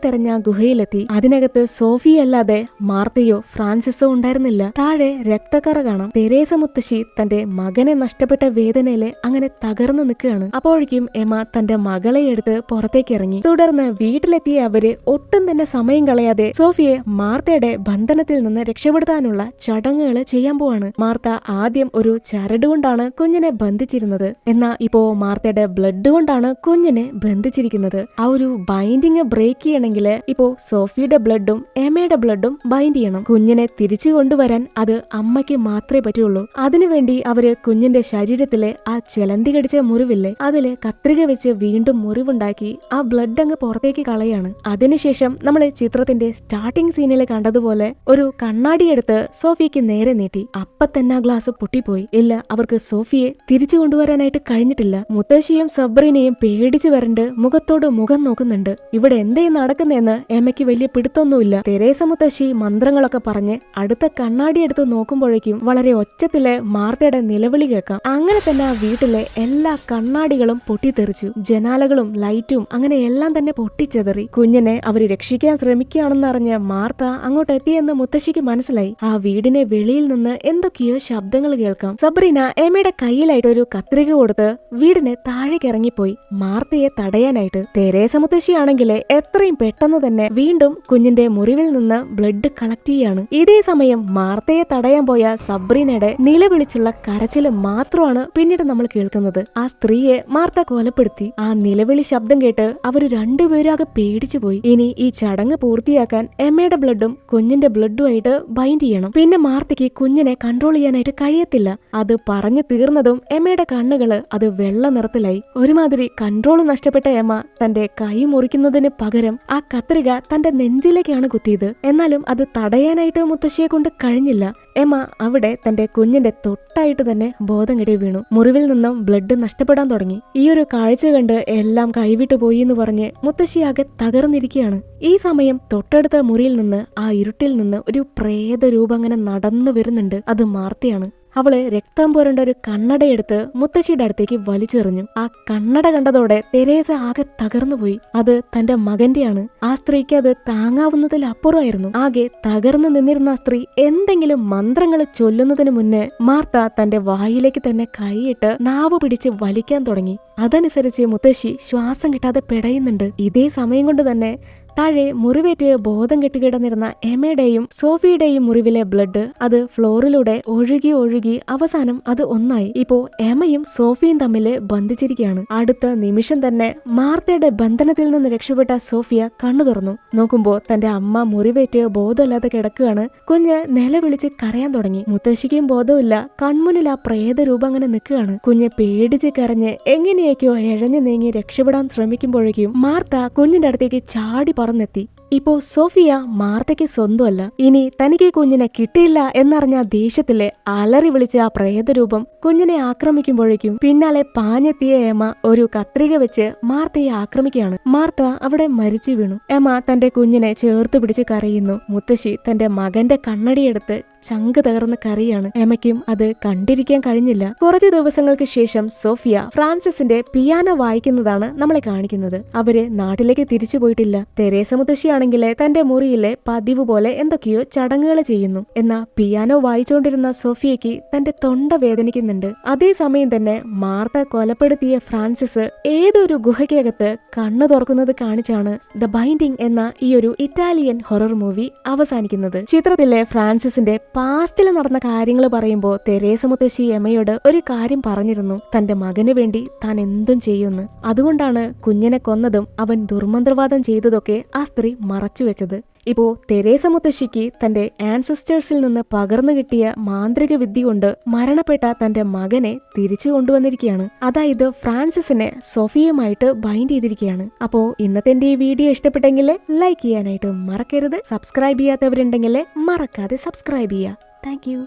തെരഞ്ഞ ഗുഹയിലെത്തി. അതിനകത്ത് സോഫിയല്ലാതെ മാർത്തയോ ഫ്രാൻസിസോ ഉണ്ടായിരുന്നില്ല. താഴെ രക്തക്കറ കാണാം. തെരേസ മുത്തശ്ശി തന്റെ മകനെ നഷ്ടപ്പെട്ട വേദനയില് അങ്ങനെ തകർന്നു നിൽക്കുകയാണ്. അപ്പോഴേക്കും എമ തന്റെ മകളെ എടുത്ത് പുറത്തേക്ക് ഇറങ്ങി. തുടർന്ന് വീട്ടിലെത്തിയ അവര് ഒട്ടും തന്നെ സമയം കളയാതെ സോഫിയെ മാർത്തയുടെ ബന്ധനത്തിൽ നിന്ന് രക്ഷപ്പെടുത്താനുള്ള ചടങ്ങുകൾ ചെയ്യാൻ പോവാണ്. മാർത്ത ആദ്യം ഒരു ചരട് കൊണ്ടാണ് കുഞ്ഞിനെ ബന്ധിച്ചിരുന്നത്. എന്നാൽ ഇപ്പോ മാർത്തയുടെ ബ്ലഡ് കൊണ്ടാണ് കുഞ്ഞിനെ ബന്ധിച്ചിരിക്കുന്നത്. ആ ഒരു ബൈൻഡിങ് ബ്രേക്ക് ചെയ്യണമെങ്കിൽ ഇപ്പോ സോഫിയുടെ ബ്ലഡും എമയുടെ ബ്ലഡും ബൈൻഡ് ചെയ്യണം. കുഞ്ഞിനെ തിരിച്ചു കൊണ്ടുവരാൻ അത് അമ്മയ്ക്ക് മാത്രമേ പറ്റുള്ളൂ. അതിനുവേണ്ടി അവര് കുഞ്ഞിന്റെ ശരീരത്തിലെ ആ ചെലന്തി കടിച്ച മുറിവില്ലേ, അതില് കത്രിക വെച്ച് വീണ്ടും മുറിവുണ്ടാക്കി ആ ബ്ലഡ് അങ്ങ് പുറത്തേക്ക് കളയാണ്. അതിനുശേഷം നമ്മൾ ചിത്രത്തിന്റെ സ്റ്റാർട്ടിംഗ് സീനിൽ കണ്ടതുപോലെ ഒരു കണ്ണാടി എടുത്ത് സോഫിയക്ക് നേരെ നീട്ടി. അപ്പൊ തന്നെ ആ ഗ്ലാസ് പൊട്ടിപ്പോയി. ഇല്ല, അവർക്ക് സോഫിയെ തിരിച്ചു കൊണ്ടുവരാനായിട്ട് കഴിഞ്ഞിട്ടില്ല. മുത്തശ്ശിയും സബ്രീനയും പേടിച്ചു വരണ്ട് മുഖത്തോട് മുഖം നോക്കുന്നുണ്ട്. ഇവിടെ എന്തേ നടക്കുന്നതെന്ന് എമ്മയ്ക്ക് വലിയ പിടുത്തൊന്നുമില്ല. തെരേസ മുത്തശ്ശി മന്ത്രങ്ങളൊക്കെ പറഞ്ഞ് അടുത്ത കണ്ണാടി എടുത്ത് നോക്കുമ്പോഴേക്കും വളരെ ഒച്ചത്തില് മാർത്തയുടെ നിലവിളി കേൾക്കാം. അങ്ങനെ തന്നെ ആ വീട്ടിലെ എല്ലാ കണ്ണാടികളും പൊട്ടിത്തെറിച്ചു. ജനാലകളും ലൈറ്റും അങ്ങനെ എല്ലാം തന്നെ പൊട്ടിച്ചെതറി. കുഞ്ഞിനെ അവര് രക്ഷിക്കാൻ ശ്രമിക്കുകയാണെന്നറിഞ്ഞ മാർത്ത അങ്ങോട്ട് എത്തിയെന്ന് മുത്തശ്ശിക്ക് മനസ്സിലായി. ആ വീടിനെ വെളിയിൽ നിന്ന് എന്തൊക്കെയോ ശബ്ദങ്ങൾ കേൾക്കാം. സബ്രീന എമ്മയുടെ കയ്യിലായിട്ട് ഒരു കത്രിക കൊടുത്ത് വീടിനെ താഴേക്ക് ഇറങ്ങിപ്പോയി മാർത്തയെ തടയാനായിട്ട്. തെരേസ മുത്തശ്ശിയാണെങ്കിൽ എത്രയും പെട്ടെന്ന് തന്നെ വീണ്ടും കുഞ്ഞിന്റെ മുറിവിൽ നിന്ന് ബ്ലഡ് കളക്ട് ചെയ്യാണ്. ഇതേ സമയം മാർത്തയെ തടയാൻ പോയ സബ്രീനയുടെ നിലവിളിച്ചുള്ള കരച്ചില് മാത്രമാണ് പിന്നീട് നമ്മൾ കേൾക്കുന്നത്. ആ സ്ത്രീയെ മാർത്ത കൊലപ്പെടുത്തി. ആ നിലവിളി ശബ്ദം കേട്ട് അവര് രണ്ടുപേരും ആകെ പേടിച്ചുപോയി. ഇനി ഈ ചടങ്ങ് പൂർത്തിയാക്കാൻ എമ്മയുടെ ബ്ലഡും കുഞ്ഞിന്റെ ബ്ലഡുമായിട്ട് ബൈൻഡ് ചെയ്യണം. പിന്നെ മാർത്തയ്ക്ക് കുഞ്ഞിനെ കൺട്രോൾ ചെയ്യാനായിട്ട് കഴിയത്തില്ല. അത് പറഞ്ഞു തീർന്നതും എമ്മയുടെ കണ്ണുകള് അത് വെള്ള നിറത്തിലായി. ഒരുമാതിരി കൺട്രോൾ നഷ്ടപ്പെട്ട എമ്മ തന്റെ കൈ മുറിക്കുന്നതിന് പകരം ആ കത്രിക തന്റെ നെഞ്ചിലേക്കാണ് കുത്തിയത്. എന്നാലും അത് തടയാനായിട്ട് മുത്തശ്ശിയെ കൊണ്ട് കഴിഞ്ഞില്ല. എമ്മ അവിടെ തന്റെ കുഞ്ഞിന്റെ തൊട്ടായിട്ട് തന്നെ ബോധം കെട്ടി വീണു. മുറിവിൽ നിന്നും ബ്ലഡ് നഷ്ടപ്പെടാൻ തുടങ്ങി. ഈ ഒരു കാഴ്ച കണ്ട് എല്ലാം കൈവിട്ടു പോയി എന്ന് പറഞ്ഞ് മുത്തശ്ശിയാകെ തകർന്നിരിക്കുകയാണ്. ഈ സമയം തൊട്ടടുത്ത മുറിയിൽ നിന്ന് ആ ഇരുട്ടിൽ നിന്ന് ഒരു പ്രേത രൂപം അങ്ങനെ നടന്നു വരുന്നുണ്ട്. അത് മാർത്തയാണ്. അവള് രക്തം പോരേണ്ട ഒരു കണ്ണടയെടുത്ത് മുത്തശ്ശിയുടെ അടുത്തേക്ക് വലിച്ചെറിഞ്ഞു. ആ കണ്ണട കണ്ടതോടെ തെരേസ ആകെ തകർന്നുപോയി. അത് തന്റെ മകന്റെയാണ്. ആ സ്ത്രീക്ക് അത് താങ്ങാവുന്നതിൽ അപ്പുറമായിരുന്നു. ആകെ തകർന്നു നിന്നിരുന്ന ആ സ്ത്രീ എന്തെങ്കിലും മന്ത്രങ്ങൾ ചൊല്ലുന്നതിന് മുന്നേ മാർത്ത തന്റെ വായിലേക്ക് തന്നെ കൈയിട്ട് നാവ് പിടിച്ച് വലിക്കാൻ തുടങ്ങി. അതനുസരിച്ച് മുത്തശ്ശി ശ്വാസം കിട്ടാതെ പിടയുന്നുണ്ട്. ഇതേ സമയം കൊണ്ട് തന്നെ താഴെ മുറിവേറ്റ് ബോധം കെട്ടുകിടന്നിരുന്ന എമയുടെയും സോഫിയുടെയും മുറിവിലെ ബ്ലഡ് അത് ഫ്ലോറിലൂടെ ഒഴുകി ഒഴുകി അവസാനം അത് ഒന്നായി. ഇപ്പോ എമയും സോഫിയും തമ്മിൽ ബന്ധിച്ചിരിക്കുകയാണ്. അടുത്ത നിമിഷം തന്നെ മാർത്തയുടെ ബന്ധനത്തിൽ നിന്ന് രക്ഷപ്പെട്ട സോഫിയ കണ്ണു തുറന്നു. നോക്കുമ്പോ തന്റെ അമ്മ മുറിവേറ്റ് ബോധമില്ലാതെ കിടക്കുകയാണ്. കുഞ്ഞ് നിലവിളിച്ച് കരയാൻ തുടങ്ങി. മുത്തശ്ശിക്കും ബോധമില്ല. കൺമുന്നിൽ ആ പ്രേതരൂപം അങ്ങനെ നിൽക്കുകയാണ്. കുഞ്ഞ് പേടിച്ച് കരഞ്ഞ് എങ്ങനെയൊക്കെയോ എഴഞ്ഞു നീങ്ങി രക്ഷപ്പെടാൻ ശ്രമിക്കുമ്പോഴേക്കും മാർത്ത കുഞ്ഞിന്റെ അടുത്തേക്ക് ചാടി പറന്നെത്തി. ഇപ്പോ സോഫിയ മാർത്തയ്ക്ക് സ്വന്തമല്ല. ഇനി തനിക്ക് കുഞ്ഞിനെ കിട്ടിയില്ല എന്നറിഞ്ഞ ദേഷ്യത്തിലെ അലറി വിളിച്ച ആ പ്രേതരൂപം കുഞ്ഞിനെ ആക്രമിക്കുമ്പോഴേക്കും പിന്നാലെ പാഞ്ഞെത്തിയ എമ ഒരു കത്രിക വെച്ച് മാർത്തയെ ആക്രമിക്കുകയാണ്. മാർത്ത അവിടെ മരിച്ചു വീണു. എമ തന്റെ കുഞ്ഞിനെ ചേർത്ത് പിടിച്ച് കരയുന്നു. മുത്തശ്ശി തന്റെ മകന്റെ കണ്ണടിയെടുത്ത് ചങ്ക് തകർന്ന് കരയാണ്. എമയ്ക്കും അത് കണ്ടിരിക്കാൻ കഴിഞ്ഞില്ല. കുറച്ചു ദിവസങ്ങൾക്ക് ശേഷം സോഫിയ ഫ്രാൻസിസിന്റെ പിയാനോ വായിക്കുന്നതാണ് നമ്മളെ കാണിക്കുന്നത്. അവര് നാട്ടിലേക്ക് തിരിച്ചു പോയിട്ടില്ല. തെരേസ മുത്തശ്ശിയാണെങ്കില് തന്റെ മുറിയിലെ പതിവ് പോലെ എന്തൊക്കെയോ ചടങ്ങുകൾ ചെയ്യുന്നു. എന്നാ പിയാനോ വായിച്ചുകൊണ്ടിരുന്ന സോഫിയയ്ക്ക് തന്റെ തൊണ്ട വേദനിക്കുന്നുണ്ട്. അതേസമയം തന്നെ മാർത്ത കൊലപ്പെടുത്തിയ ഫ്രാൻസിസ് ഏതൊരു ഗുഹയ്ക്കകത്ത് കണ്ണു തുറക്കുന്നത് കാണിച്ചാണ് ദ ബൈൻഡിംഗ് എന്ന ഈ ഒരു ഇറ്റാലിയൻ ഹൊറർ മൂവി അവസാനിക്കുന്നത്. ചിത്രത്തിലെ ഫ്രാൻസിസിന്റെ പാസ്റ്റിൽ നടന്ന കാര്യങ്ങൾ പറയുമ്പോൾ തെരേസ മുത്തശ്ശി എമയോട് ഒരു കാര്യം പറഞ്ഞിരുന്നു. തന്റെ മകന് വേണ്ടി താൻ എന്തും ചെയ്യുമെന്ന്. അതുകൊണ്ടാണ് കുഞ്ഞിനെ കൊന്നതും അവൻ ദുർമന്ത്രവാദം ചെയ്തതൊക്കെ ആ സ്ത്രീ മറച്ചുവെച്ചത്. ഇപ്പോ തെരേസ മുത്തശ്ശിക്ക് തന്റെ ആൻസസ്റ്റേഴ്സിൽ നിന്ന് പകർന്നു കിട്ടിയ മാന്ത്രിക വിദ്യ കൊണ്ട് മരണപ്പെട്ട തന്റെ മകനെ തിരിച്ചു കൊണ്ടുവന്നിരിക്കുകയാണ്. അതായത് ഫ്രാൻസിസിനെ സോഫിയുമായിട്ട് ബൈൻഡ് ചെയ്തിരിക്കുകയാണ്. അപ്പോ ഇന്നത്തെ എന്റെ ഈ വീഡിയോ ഇഷ്ടപ്പെട്ടെങ്കിൽ ലൈക്ക് ചെയ്യാനായിട്ട് മറക്കരുത്. സബ്സ്ക്രൈബ് ചെയ്യാത്തവരുണ്ടെങ്കിൽ മറക്കാതെ സബ്സ്ക്രൈബ് ചെയ്യുക. Thank you.